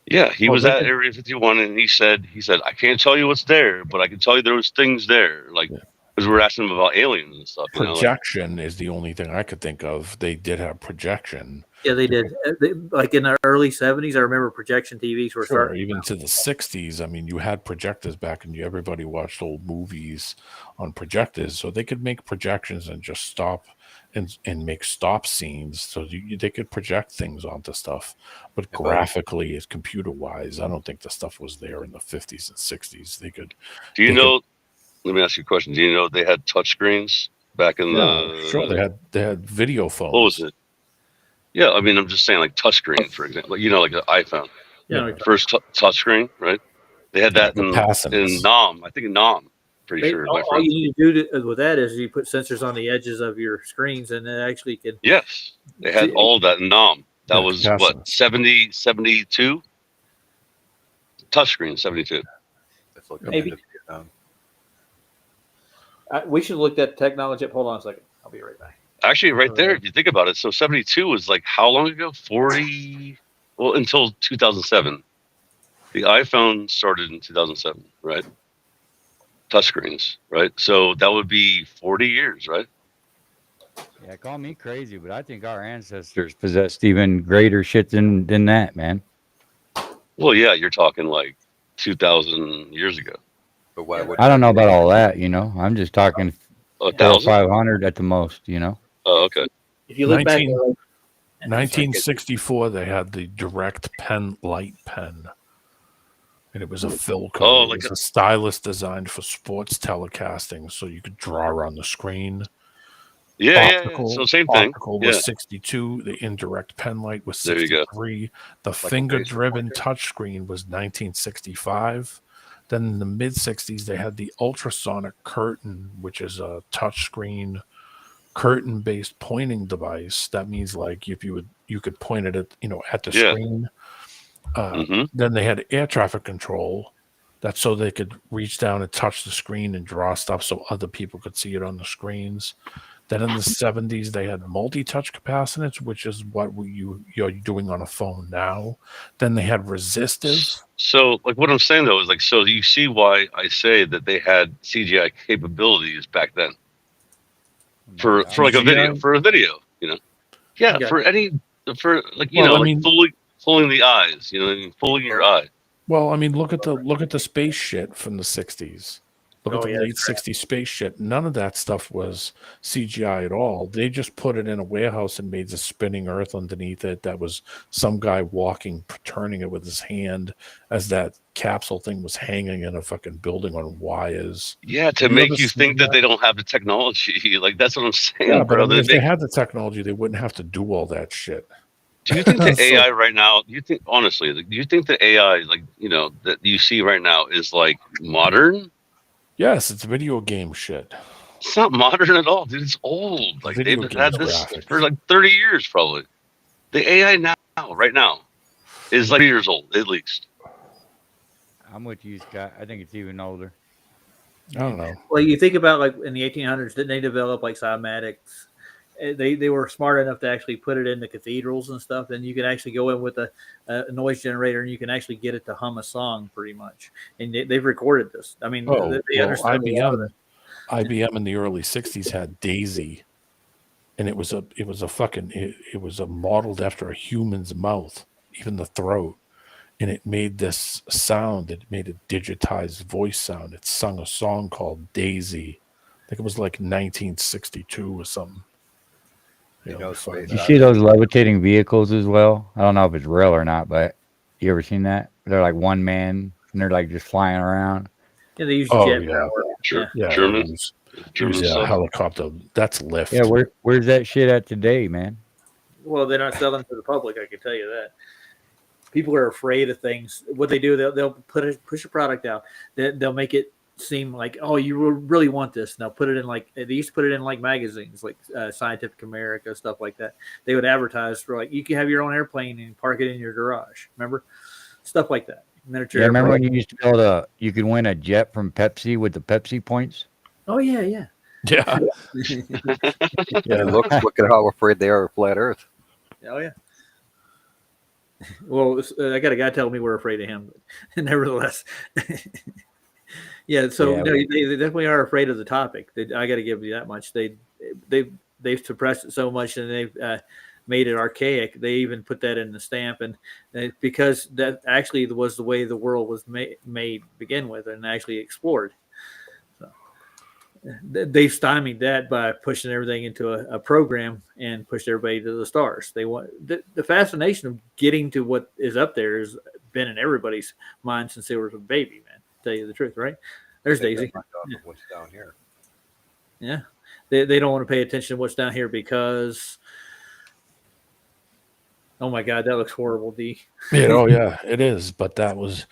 Yeah, he was at Area 51, and he said, I can't tell you what's there, but I can tell you there was things there, like because we're asking him about aliens and stuff. Projection is the only thing I could think of. They did have projection. Yeah, they did. Like in the early 70s, I remember projection TVs were starting. Even to the 60s. I mean, you had projectors back, and everybody watched old movies on projectors, so they could make projections and just stop and make stop scenes, so they could project things onto stuff. But graphically, as computer-wise, I don't think the stuff was there in the 50s and 60s. They could. Do you know? Let me ask you a question. Do you know they had touchscreens back in the? Sure, they had video phones. What was it? Yeah, I mean, I'm just saying, like touchscreen, for example. You know, like an iPhone. Yeah. First touchscreen, right? They had that in NOM. I think in NOM. Pretty sure. All you need to do with that is you put sensors on the edges of your screens, and it actually can. Yes, they had all that in NOM. That was what 72 touchscreen 72. That's like maybe. We should look that technology up. Hold on a second. I'll be right back. Actually, right there, if you think about it, so 72 was like how long ago? 40. Well, until 2007. The iPhone started in 2007, right? Touchscreens, right? So that would be 40 years, right? Yeah, call me crazy, but I think our ancestors possessed even greater shit than that, man. Well, yeah, you're talking like 2,000 years ago. But why would I don't know about all that, you know. I'm just talking 400 or 500 at the most, you know. Oh, okay. If you look back, 1964, they had the direct pen light pen. and it was a Philco. Oh, It was a stylus designed for sports telecasting, so you could draw on the screen. Yeah. So same thing. Optical Yeah. was 62. The indirect pen light was There you go. 63. The Like a finger-driven laser touchscreen was 1965. Then in the mid 60s, they had the ultrasonic curtain, which is a touchscreen curtain-based pointing device. That means like if you could point it at at the Yeah. screen. hmm Then they had air traffic control. That's so they could reach down and touch the screen and draw stuff so other people could see it on the screens. Then in the 70s, they had multi-touch capacitance, which is what you're doing on a phone now. Then they had resistive. So, like, what I'm saying though is like, so you see why I say that they had CGI capabilities back then for like a video, yeah, Okay. for like Well, I like mean- fooling the eyes, fooling your eye. Well, I mean, look at the space shit from the 60s. Look at Oh, the yeah, late that's right. 60s space shit. None of that stuff was CGI at all. They just put it in a warehouse and made the spinning earth underneath it. That was some guy walking, turning it with his hand as that capsule thing was hanging in a fucking building on wires. Yeah, to Have you make ever you think seen that they don't have the technology. Like that's what I'm saying, Yeah, but bro. I mean, if they make- had the technology, they wouldn't have to do all that shit. Do you think the So- AI right now? Do you think honestly? Do you think the AI, like that you see right now, is like modern? Yes, it's video game shit. It's not modern at all, dude. It's old. Like Video they've game had this graphics. for like 30 years, probably. The AI now, right now, is like 3 years old at least. I'm with you, Scott. I think it's even older. I don't know. Well, you think about like in the 1800s, didn't they develop like cymatics? They were smart enough to actually put it in the cathedrals and stuff. And you can actually go in with a noise generator and you can actually get it to hum a song pretty much. And they've recorded this. I mean, they understood a lot of it. IBM in the early 60s had Daisy, and it was modeled after a human's mouth, even the throat, and it made this sound. It made a digitized voice sound. It sung a song called Daisy. I think it was like 1962 or something. space. You see those levitating vehicles as well? I don't know if it's real or not, but you ever seen that? They're like one man and they're like just flying around. Yeah, they use Oh, jet yeah. power. Sure. Yeah, German. Use a stuff. helicopter. That's lift. Yeah, where's that shit at today, man? Well, they're not selling to the public. I can tell you that. People are afraid of things. What they do, they'll push a product out. They'll make it seem like, oh, you really want this. And they'll put it in like they used to put it in like magazines, like Scientific America, stuff like that. They would advertise for like you can have your own airplane and park it in your garage. Remember, stuff like that. Miniature. Yeah, remember when airplane. you used to be able to, you could win a jet from Pepsi with the Pepsi points? Oh yeah, yeah. Yeah. And look at how afraid they are of flat Earth. Oh yeah. Well, I got a guy telling me we're afraid of him, but nevertheless. Yeah, so Yeah, no, they definitely are afraid of the topic. I got to give you that much. They've suppressed it so much, and they've made it archaic. They even put that in the stamp, and because that actually was the way the world was made to begin with, and actually explored. So they stymied that by pushing everything into a program and pushed everybody to the stars. They want the fascination of getting to what is up there has been in everybody's mind since they were a baby, man. Tell you the truth, right? There's Daisy. Yeah. What's down here? Yeah, they don't want to pay attention to what's down here because, oh my God, that looks horrible, D. Yeah, oh yeah, it is. But that was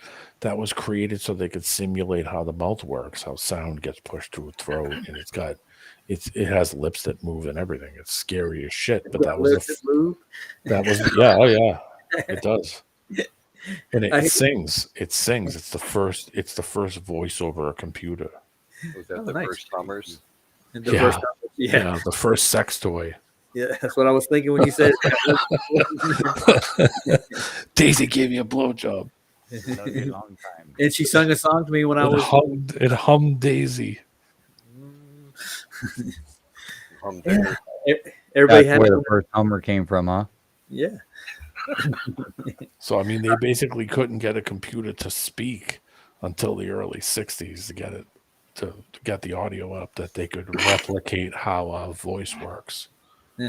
created so they could simulate how the mouth works, how sound gets pushed through a throat, and it has lips that move and everything. It's scary as shit. But that was yeah, oh yeah, it does. And it sings. It sings. It's the first voice over a computer. Was that the nice. first Hummers? And the Yeah. first, Yeah, the first sex toy. yeah, that's what I was thinking when you said Daisy gave me a blowjob. That was a long time. and she sung a song to me when I was It hummed Daisy. Humdinger. everybody That's had where the first Hummer came from, huh? yeah. So I mean, they basically couldn't get a computer to speak until the early '60s to get it to get the audio up that they could replicate how a voice works. All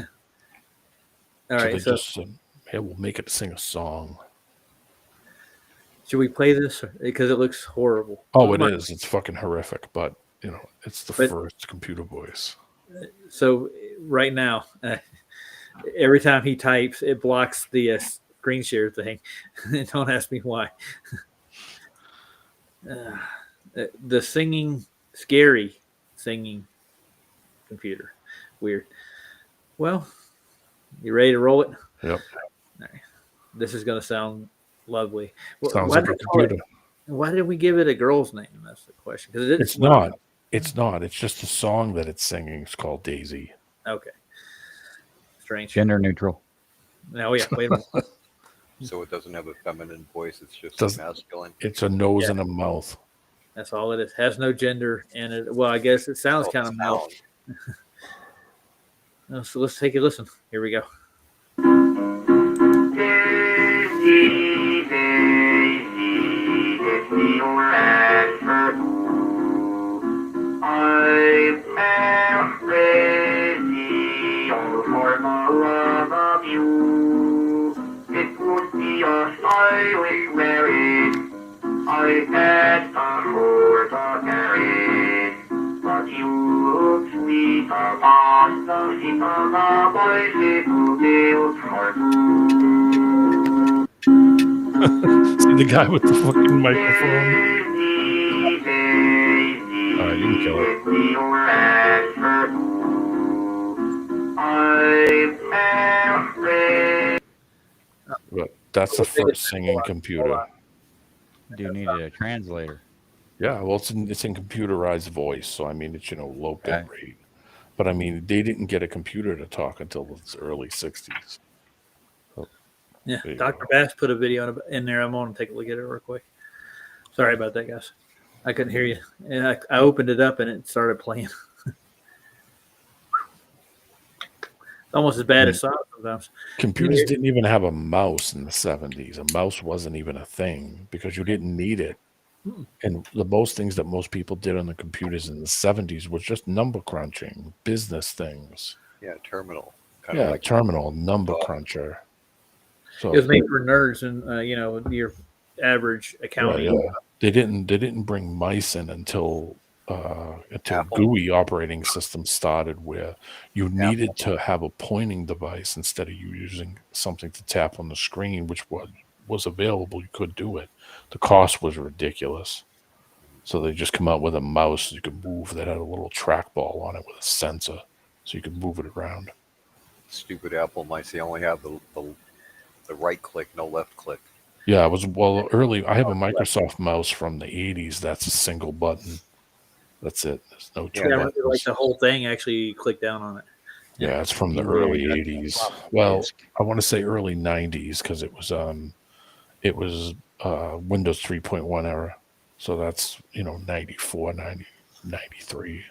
So right, they so just said, "Hey, we'll make it sing a song." Should we play this? Because it looks horrible. Oh, it is. It's fucking horrific, but it's the But- first computer voice. So right now, every time he types, it blocks the screen share thing. Don't ask me why. The scary singing computer. Weird. Well, you ready to roll it? Yep. All right. This is going to sound lovely. Sounds Why like did a we call it- computer. Why did we give it a girl's name? That's the question. Because It's not. It's not. It's just a song that it's singing. It's called Daisy. Okay. Strange. Gender neutral. Now, yeah. Wait a minute. So it doesn't have a feminine voice. It's just Doesn't- masculine. It's a nose and a mouth. That's all it is. Has no gender in it. Well, I guess it sounds Oh, kind of sound. male. So let's take a listen. Here we go. See the guy with the fucking microphone? All right, you can kill it. But that's the first singing computer. Do need a translator. Yeah, well, it's in computerized voice, so I mean, it's low bit rate. But I mean, they didn't get a computer to talk until the early '60s. So, Yeah, there you Dr. go. Bass put a video in there. I'm going to take a look at it real quick. Sorry about that, guys. I couldn't hear you. And I opened it up and it started playing. It's almost as bad as sound sometimes. Computers didn't even have a mouse in the '70s. A mouse wasn't even a thing because you didn't need it. And the most things that most people did on the computers in the '70s was just number crunching, business things. Yeah, terminal. Yeah, terminal, number cruncher. So It was made for nerds and your average yeah, accounting. yeah. They didn't bring mice in until GUI operating systems started, where you needed to have a pointing device instead of you using something to tap on the screen, which was available. You could do it. The cost was ridiculous. So they just come out with a mouse you could move that had a little trackball on it with a sensor, so you could move it around. Stupid Apple mice. They only have the right click, no left click. Yeah, I have a Microsoft mouse from the '80s. That's a single button. That's it. There's no two Yeah, buttons. like the whole thing actually click down on it. Yeah, it's from the early '80s. Well, I want to say early '90s because it was Windows 3.1 era. So that's 94, 90, 93.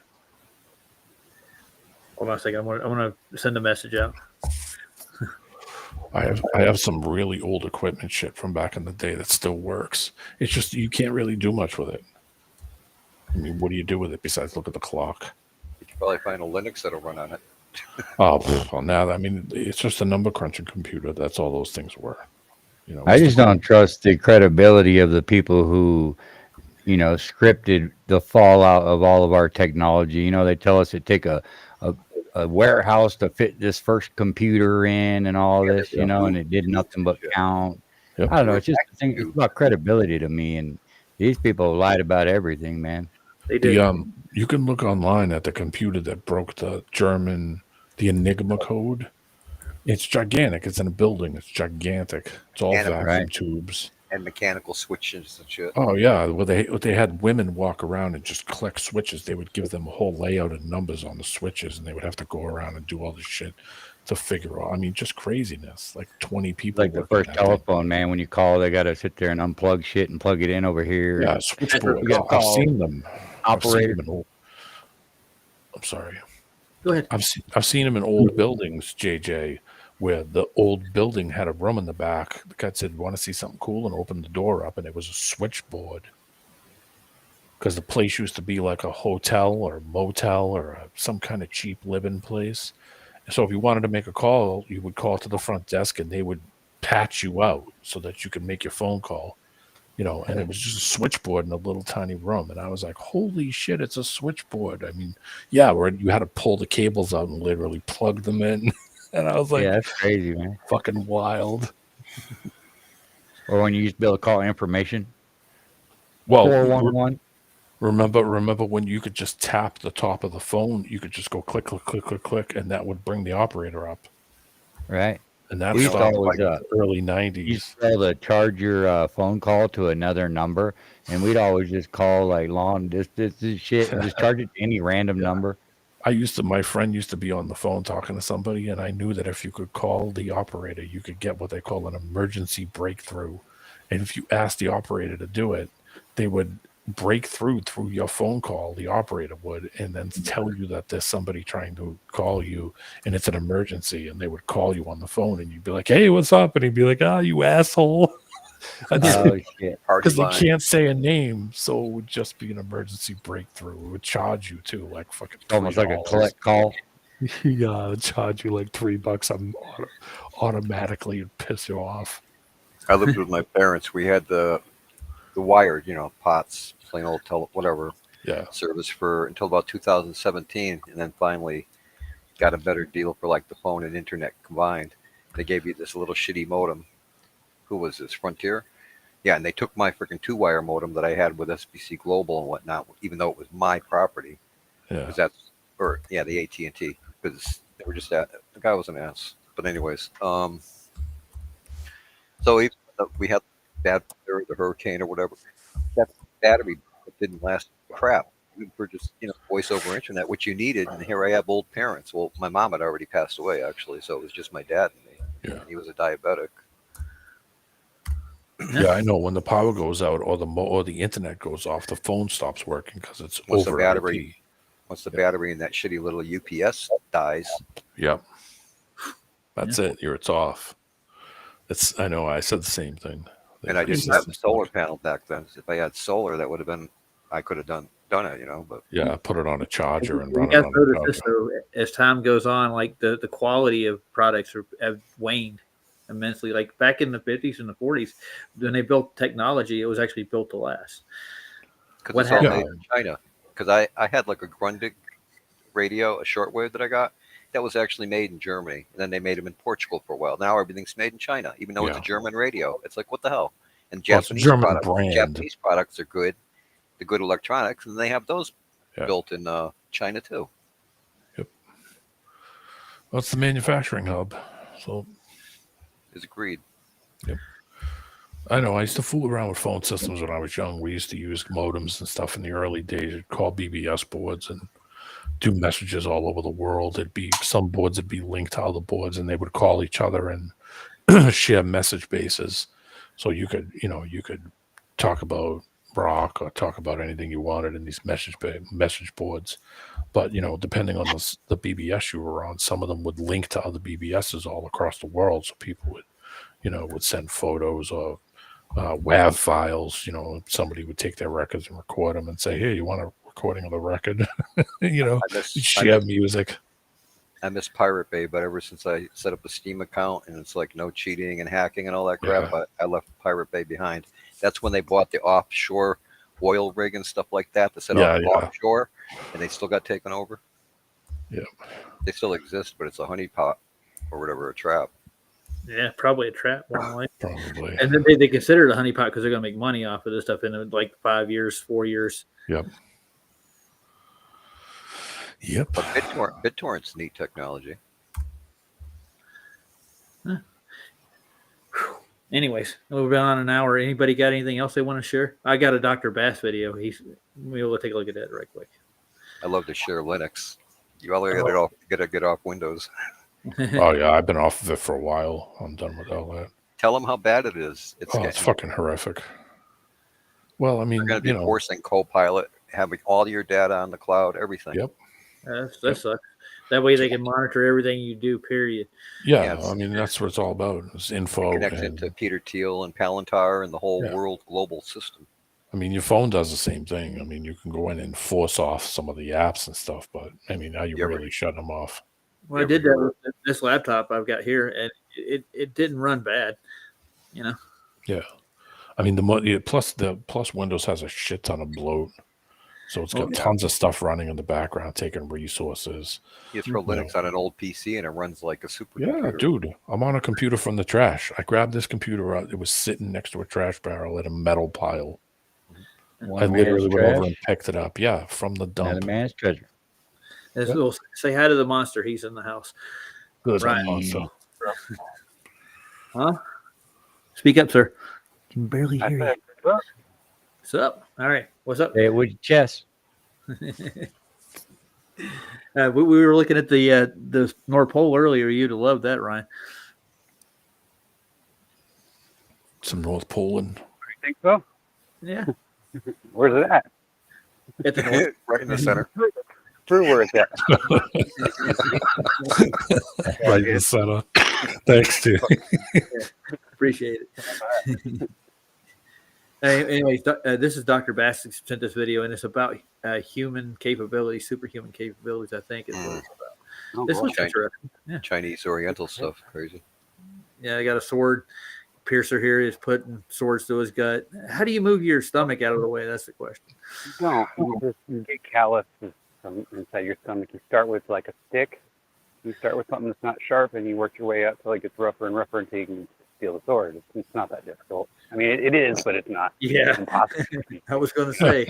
Hold on a second. I'm gonna send a message out. I have some really old equipment shit from back in the day that still works. It's just you can't really do much with it. I mean, what do you do with it besides look at the clock? You can probably find a Linux that'll run on it. Well, now I mean, it's just a number crunching computer. That's all those things were. I just don't trust the credibility of the people who, scripted the fallout of all of our technology. They tell us it take a warehouse to fit this first computer in and all this, and it did nothing but count. Yep. I don't know. It's just it's about credibility to me, and these people lied about everything, man. They did. You can look online at the computer that broke the Enigma code. It's gigantic. It's in a building. It's gigantic. It's all vacuum tubes and mechanical switches and shit. Oh yeah, well they had women walk around and just click switches. They would give them a whole layout of numbers on the switches, and they would have to go around and do all this shit to figure out. I mean, just craziness. Like 20 people. Like the first telephone, man. When you call, they got to sit there and unplug shit and plug it in over here. Yeah, switchboard. I've seen them. Operator. I'm sorry. Go ahead. I've seen them in old buildings, JJ, where the old building had a room in the back. The guy said, "Want to see something cool?" and opened the door up, and it was a switchboard. Because the place used to be like a hotel or a motel or some kind of cheap living place. So if you wanted to make a call, you would call to the front desk, and they would patch you out so that you could make your phone call. and it was just a switchboard in a little tiny room. And I was like, holy shit, it's a switchboard. I mean, yeah, where you had to pull the cables out and literally plug them in. And I was like, yeah, that's crazy, man. fucking wild. Or when you used to be able to call information. Well, 411. remember when you could just tap the top of the phone, you could just go click, click, click, click, click, and that would bring the operator up. Right. And that We used to stopped always, like early you 90s. used to be able to charge your phone call to another number, and we'd always just call like long distance and shit and just charge it to any random number. My friend used to be on the phone talking to somebody, and I knew that if you could call the operator, you could get what they call an emergency breakthrough. And if you asked the operator to do it, they would break through your phone call, the operator would, and then tell you that there's somebody trying to call you and it's an emergency, and they would call you on the phone and you'd be like, hey, what's up? And he'd be like, oh, you asshole. Oh shit. Because they can't say a name, so it would just be an emergency breakthrough. It would charge you too, like fucking $3. Almost like a collect call. Yeah, it would charge you like $3 automatically and piss you off. I lived with my parents. We had the wired, POTS, plain old whatever service for until about 2017, and then finally got a better deal for like the phone and internet combined. They gave you this little shitty modem. Who was this? Frontier? Yeah, and they took my freaking 2-wire modem that I had with SBC Global and whatnot, even though it was my property. Yeah. The AT&T, because they were just the guy was an ass. But anyways, so even we had bad weather, the hurricane or whatever, that battery didn't last crap. For just voice over internet, which you needed, and here I have old parents. Well, my mom had already passed away actually, so it was just my dad and me. Yeah. And he was a diabetic. Yeah, I know when the power goes out or the internet goes off, the phone stops working because it's Once over the battery, IP. once the battery in that shitty little UPS dies. Yep. That's it. It's off. I know. I said the same thing. And I didn't have a solar panel back then. If I had solar, that would have been, I could have done it, But yeah, put it on a charger and You run it guys on notice a this, charger. though, as time goes on, like the quality of products have waned immensely. Like back in the 50s and the 40s, when they built technology, it was actually built to last. Because it's all made in China. Because I had like a Grundig radio, a shortwave that I got, that was actually made in Germany. And then they made them in Portugal for a while. Now everything's made in China, even though it's a German radio. It's like, what the hell? And Japanese products are good. The good electronics, and they have those built in China too. Yep. Well, it's the manufacturing hub. So is agreed. Yep. I know. I used to fool around with phone systems when I was young. We used to use modems and stuff in the early days. You'd call BBS boards and do messages all over the world. It'd be some boards would be linked to other boards, and they would call each other and share message bases. So you could talk about Brock or talk about anything you wanted in these message boards. But depending on the BBS you were on, some of them would link to other BBSs all across the world, so people would send photos or WAV files. Somebody would take their records and record them and say, hey, you want a recording of the record? Share music. I miss Pirate Bay, but ever since I set up a Steam account and it's like no cheating and hacking and all that crap, I left Pirate Bay behind. That's when they bought the offshore oil rig and stuff like that set up offshore, and they still got taken over. Yeah, they still exist, but it's a honeypot or whatever, a trap. Yeah, probably a trap. Probably. And then they consider it a honeypot because they're going to make money off of this stuff in like 5 years, 4 years. Yep. But BitTorrent's neat technology. Huh. Anyways, we've been on an hour. Anybody got anything else they want to share? I got a Dr. Bass video. We'll take a look at that right quick. I love to share Linux. You all gotta get off Windows. Oh yeah, I've been off of it for a while. I'm done with all that. Tell them how bad it is. It's fucking horrific. Well, I mean, they're going to be forcing Copilot, having all your data on the cloud, everything. Yep. That sucks. That way they can monitor everything you do, period. Yeah, I mean, that's what it's all about. It's info. Connected to Peter Thiel and Palantir and the whole world global system. I mean, your phone does the same thing. I mean, you can go in and force off some of the apps and stuff, but I mean, now you're really shutting them off. Well, I did that with this laptop I've got here, and it didn't run bad, Yeah. I mean, plus Windows has a shit ton of bloat, so it's got yeah. tons of stuff running in the background, taking resources. You throw Linux on an old PC and it runs like a supercomputer. Yeah, dude, I'm on a computer from the trash. I grabbed this computer out. It was sitting next to a trash barrel in a metal pile. I literally went over and picked it up. Yeah, from the dump. Another man's treasure. We'll say hi to the monster. He's in the house. Good Ryan. monster. Huh? Speak up, sir. Can barely hear you. What's up? All right. What's up? Hey, with your chest. We were looking at the North Pole earlier. You'd have loved that, Ryan. Some North Poland. You think so? Yeah. Where's it at? At the north. Right in the center. Prove where it's at. Right in the center. Thanks, dude. Appreciate it. Anyways, this is Dr. Bass sent this video, and it's about human capabilities, superhuman capabilities, I think is what it's about. Oh, This wow. looks interesting. Yeah. Chinese Oriental stuff. Crazy. Yeah, I got a sword piercer here. He's putting swords to his gut. How do you move your stomach out of the way? That's the question. No, you get calluses from inside your stomach. You start with like a stick. You start with something that's not sharp, and you work your way up till it gets rougher and rougher until you can steal the sword. It's not that difficult. I mean, it is, but it's not. Yeah. It's impossible. I was going to say.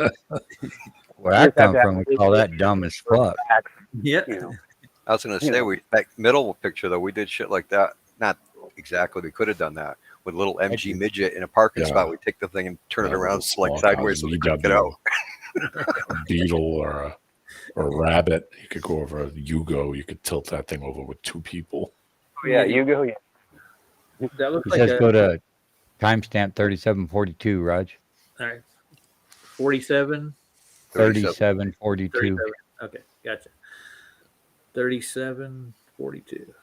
Where I come from, we call that dumb as fuck. Yeah. You know. I was going to say, that middle picture, though, we did shit like that. Not exactly. We could have done that with a little MG midget in a parking spot. We take the thing and turn it around, select sideways so we can get out. A beetle or a rabbit. You could go over a Yugo. You could tilt that thing over with two people. Oh, yeah, you go. Yeah. That looks He like says go to timestamp 3742, Raj. All right. 47. 3742. Okay, gotcha. 3742.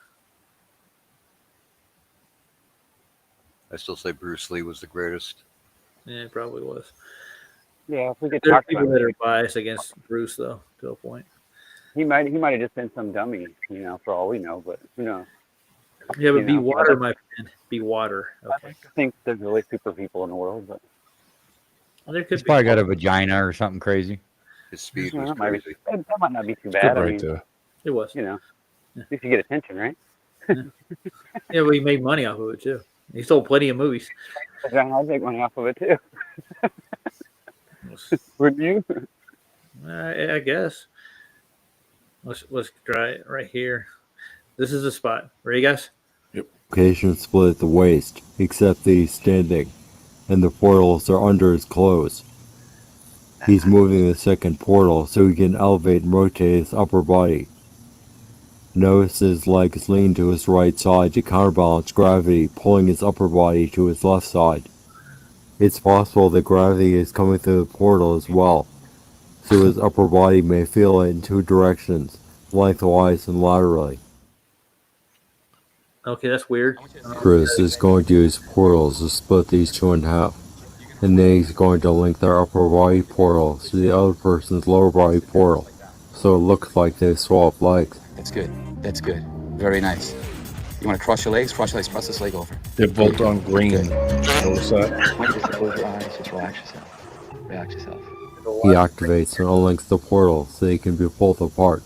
I still say Bruce Lee was the greatest. Yeah, it probably was. Yeah, if we could There are talk people about that it. are biased against Bruce, though, to a point. He might have just been some dummy, for all we know, but who knows? Yeah, but You be know, water, my friend. Be water. Okay. I think there's really super people in the world, but Well, there could He's be. probably got a vagina or something crazy. His speed Well, was that might be- crazy. that might not be too Good bad. I right mean, there. It was. at least you get attention, right? Yeah, but he made money off of it, too. He sold plenty of movies. I'd make money off of it too. Wouldn't you? I guess. Let's try it right here. This is the spot. Ready, guys? Location split at the waist, except that he's standing, and the portals are under his clothes. He's moving the second portal so he can elevate and rotate his upper body. Notice his legs lean to his right side to counterbalance gravity, pulling his upper body to his left side. It's possible that gravity is coming through the portal as well, so his upper body may feel it in two directions, lengthwise and laterally. Okay, that's weird. Chris is going to use portals to split these two in half, and then he's going to link their upper body portal to the other person's lower body portal, so it looks like they swap legs. That's good. That's good. Very nice. You want to cross your legs? Cross this leg over. They're both on green. Notice that? Just close your eyes. Just relax yourself. Relax yourself. He activates and unlinks the portal so they can be pulled apart.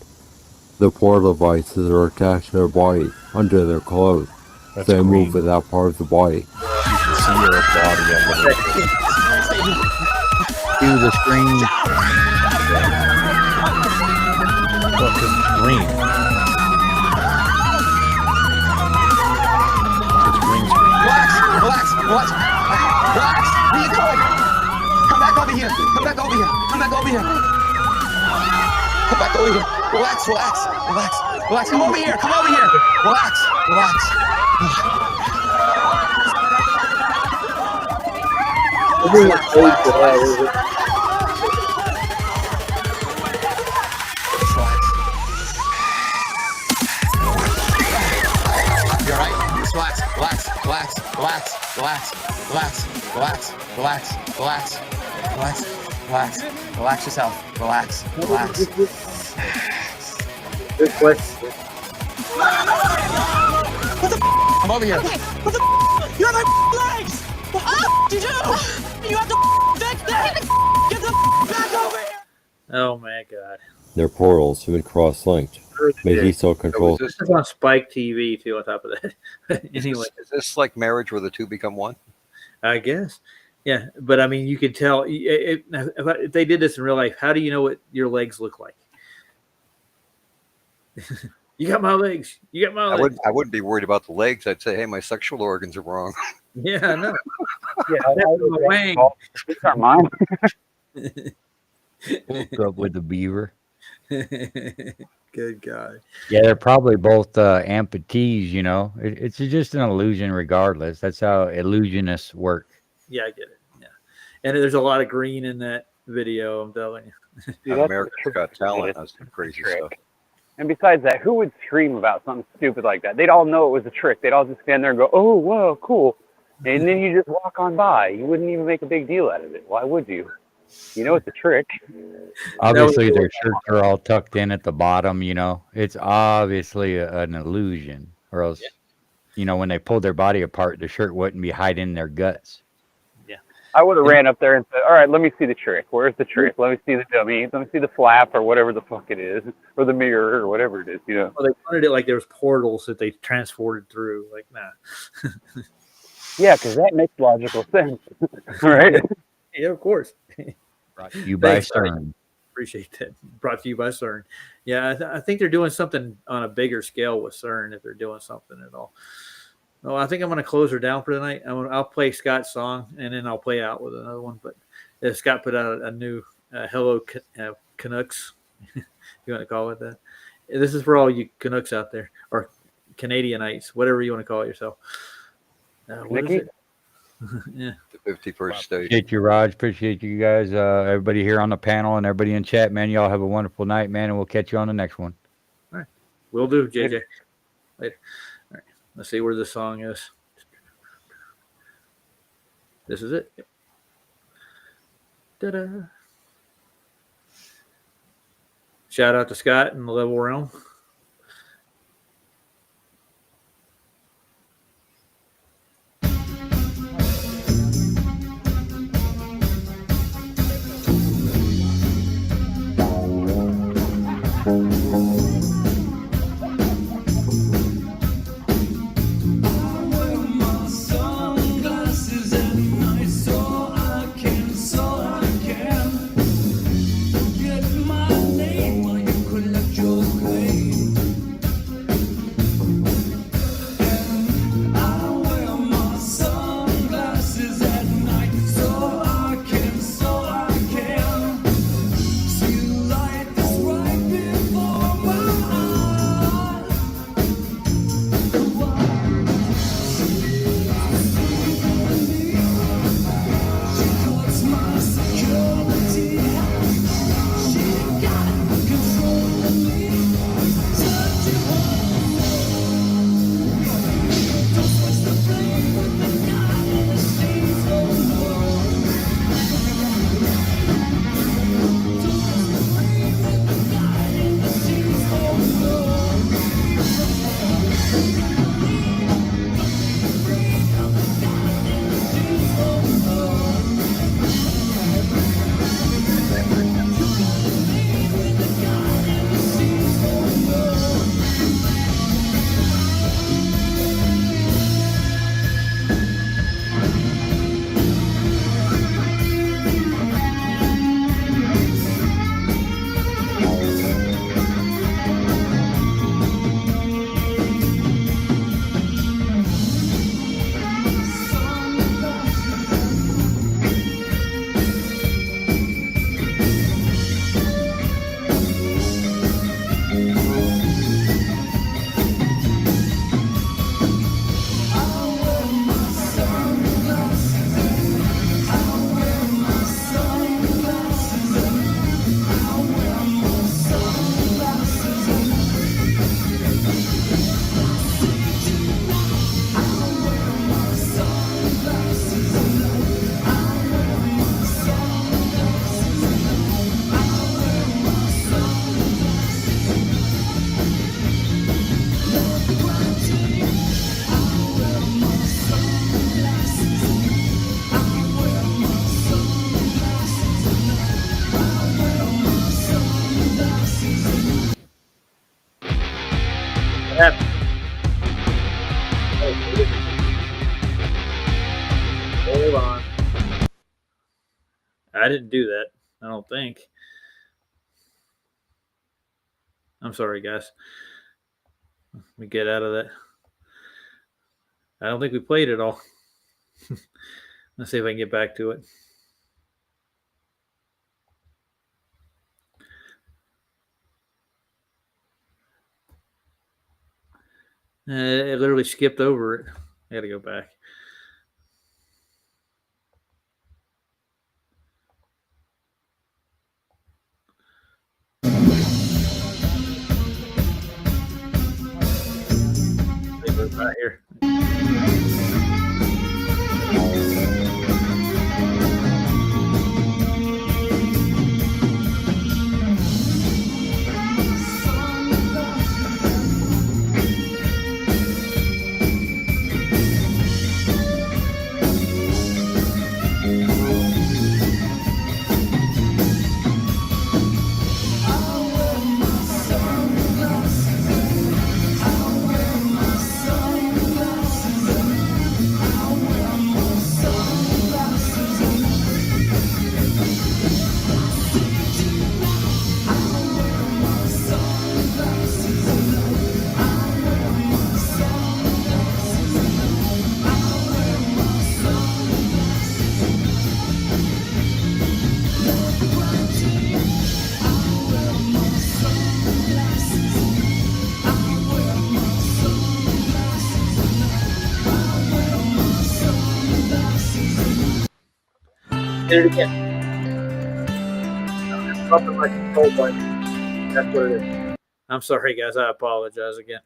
The portal devices are attached to their body under their clothes, That's so they green. move with that part of the body. You can see your body under it. Cue the screen. Look, it's green. It's green screen. Relax. Where you going? Come back over here. Come back over here. Come back over here. Come back over here. Relax. Come over here. Relax. You're right. Just relax yourself. Relax. Good question. Come over here. What the? You're my legs! You do. You have to fix that. Get the back over here. Oh my god. Their portals have been cross-linked. Mehiso controls. This is on Spike TV too. On top of that, anyway, Is this like marriage where the two become one? I guess. Yeah, but I mean, you could tell if they did this in real life. How do you know what your legs look like? You got my legs. You got my legs. I wouldn't be worried about the legs. I'd say, hey, my sexual organs are wrong. Yeah, I know. Yeah, the wang. These aren't mine. Hooked up with the beaver. Good God. Yeah, they're probably both amputees, you know. It's just an illusion regardless. That's how illusionists work. Yeah, I get it. Yeah. And there's a lot of green in that video, I'm telling you. Dude, America's Got Talent has some crazy stuff. And besides that, who would scream about something stupid like that? They'd all know it was a trick. They'd all just stand there and go, oh, wow, cool. And then you just walk on by. You wouldn't even make a big deal out of it. Why would you? You know it's a trick. Obviously, their shirts are all tucked in at the bottom, you know. It's obviously an illusion. Or else, you know, when they pulled their body apart, the shirt wouldn't be hiding their guts. Yeah. I would have ran up there and said, all right, let me see the trick. Where's the trick? Let me see the dummy. Let me see the flap or whatever the fuck it is. Or the mirror or whatever it is, you know. Well, they wanted it like there was portals that they transported through. Like, nah. Yeah, because that makes logical sense. Right? Yeah, of course. Brought to you by Thanks, CERN. Appreciate that. Brought to you by CERN. Yeah, I think they're doing something on a bigger scale with CERN if they're doing something at all. Well, I think I'm going to close her down for tonight. I'll play Scott's song and then I'll play out with another one. But Scott put out a new Hello Canucks. You want to call it that? This is for all you Canucks out there or Canadianites, whatever you want to call it yourself. What is it? Yeah. The 51st state. Appreciate you, Raj. Appreciate you guys. Everybody here on the panel and everybody in chat, man. Y'all have a wonderful night, man, and we'll catch you on the next one. All right. Will do, JJ. Later. All right. Let's see where the song is. This is it. Ta-da. Shout out to Scott in the Level Realm. Get my name while you collect your claim. Hold on. I didn't do that. I don't think. I'm sorry, guys. Let me get out of that. I don't think we played it all. Let's see if I can get back to it. It literally skipped over it. I got to go back. Right here. Did it again. Something like a cold bite. That's what it is. I'm sorry, guys. I apologize again.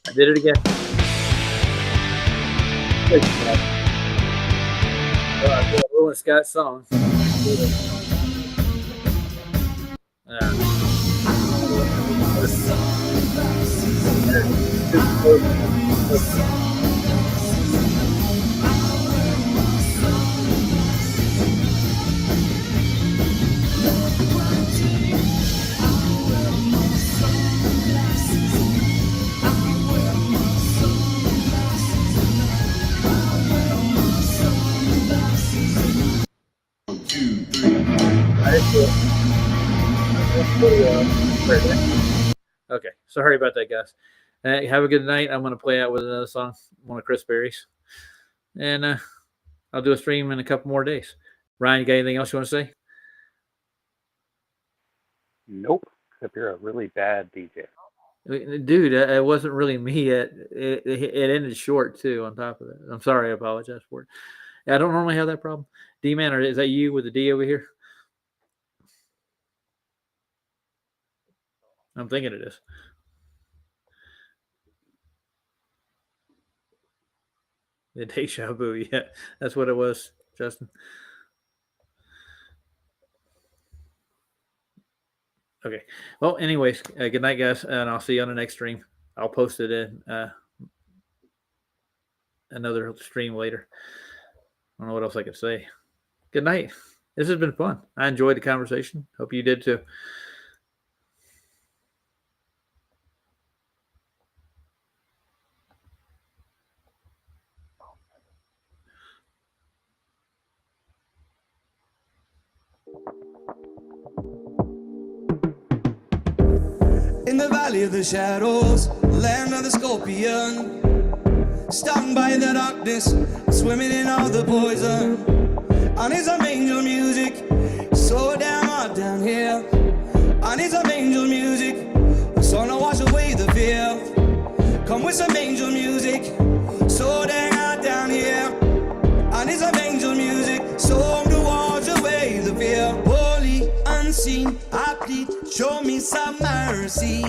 I did it again. Will and Scott song. Okay, sorry about that, guys. Have a good night. I'm going to play out with another song, one of Chris Berry's, and I'll do a stream in a couple more days. Ryan, you got anything else you want to say? Nope, except you're a really bad DJ. Dude, it wasn't really me. It ended short, too, on top of that. I'm sorry. I apologize for it. I don't normally have that problem. D-Man, or is that you with the D over here? I'm thinking it is. The deja vu, yeah. That's what it was, Justin. Okay. Well, anyways, good night, guys, and I'll see you on the next stream. I'll post it in another stream later. I don't know what else I could say. Good night. This has been fun. I enjoyed the conversation. Hope you did too. In the valley of the shadows, land of the scorpion, stung by the darkness, swimming in all the poison. I need some angel music, so damn hot down here. I need some angel music, with some angel music. So dang out down here. I need some angel music. So to wash away the fear. Holy, unseen, I plead, show me some mercy.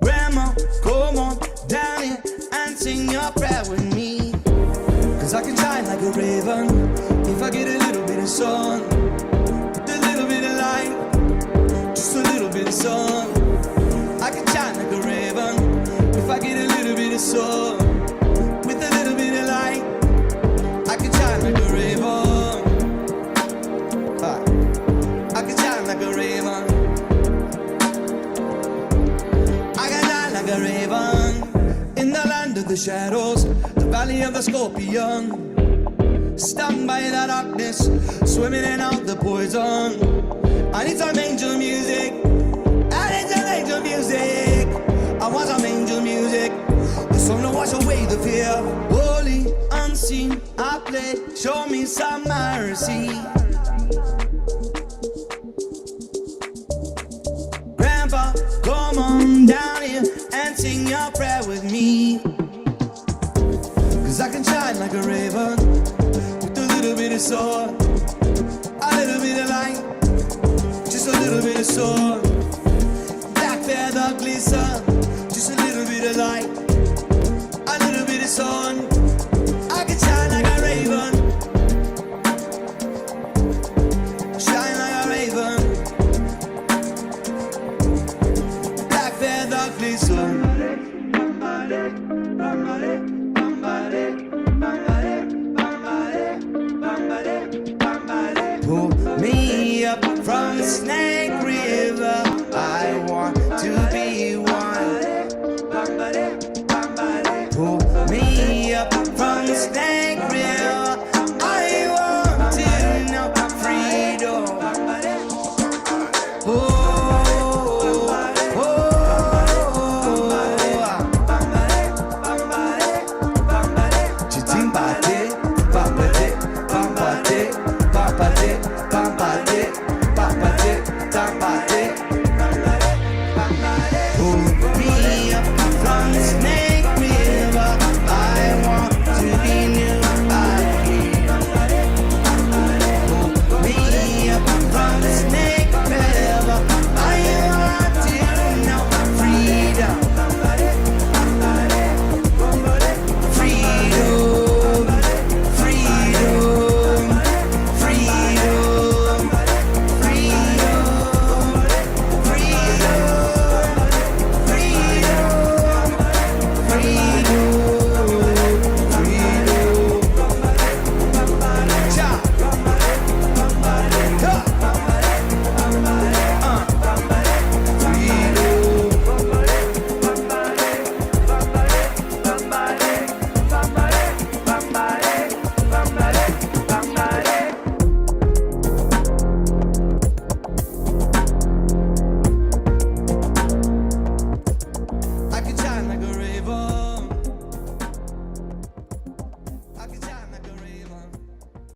Grandma, come on down here and sing your prayer with me. Cause I can shine like a raven if I get a little bit of sun. A little bit of light, just a little bit of sun. I can shine like a raven if I get a little bit of sun. With a little bit of light, I can shine like a raven. I can shine like a raven. I can shine like a raven. In the land of the shadows, the valley of the scorpion. Stung by the darkness, swimming in out the poison. I need some angel music. I need some angel music. I want some angel music. The song to wash away the fear. Holy, unseen, I play. Show me some mercy. Grandpa, come on down here and sing your prayer with me. Cause I can shine like a raven with a little bit of sun, a little bit of light, just a little bit of sun. Black feather glisten, just a little bit of light, a little bit of sun. I can shine like a raven, shine like a raven. Black feather glisten. Pull me up from the snake.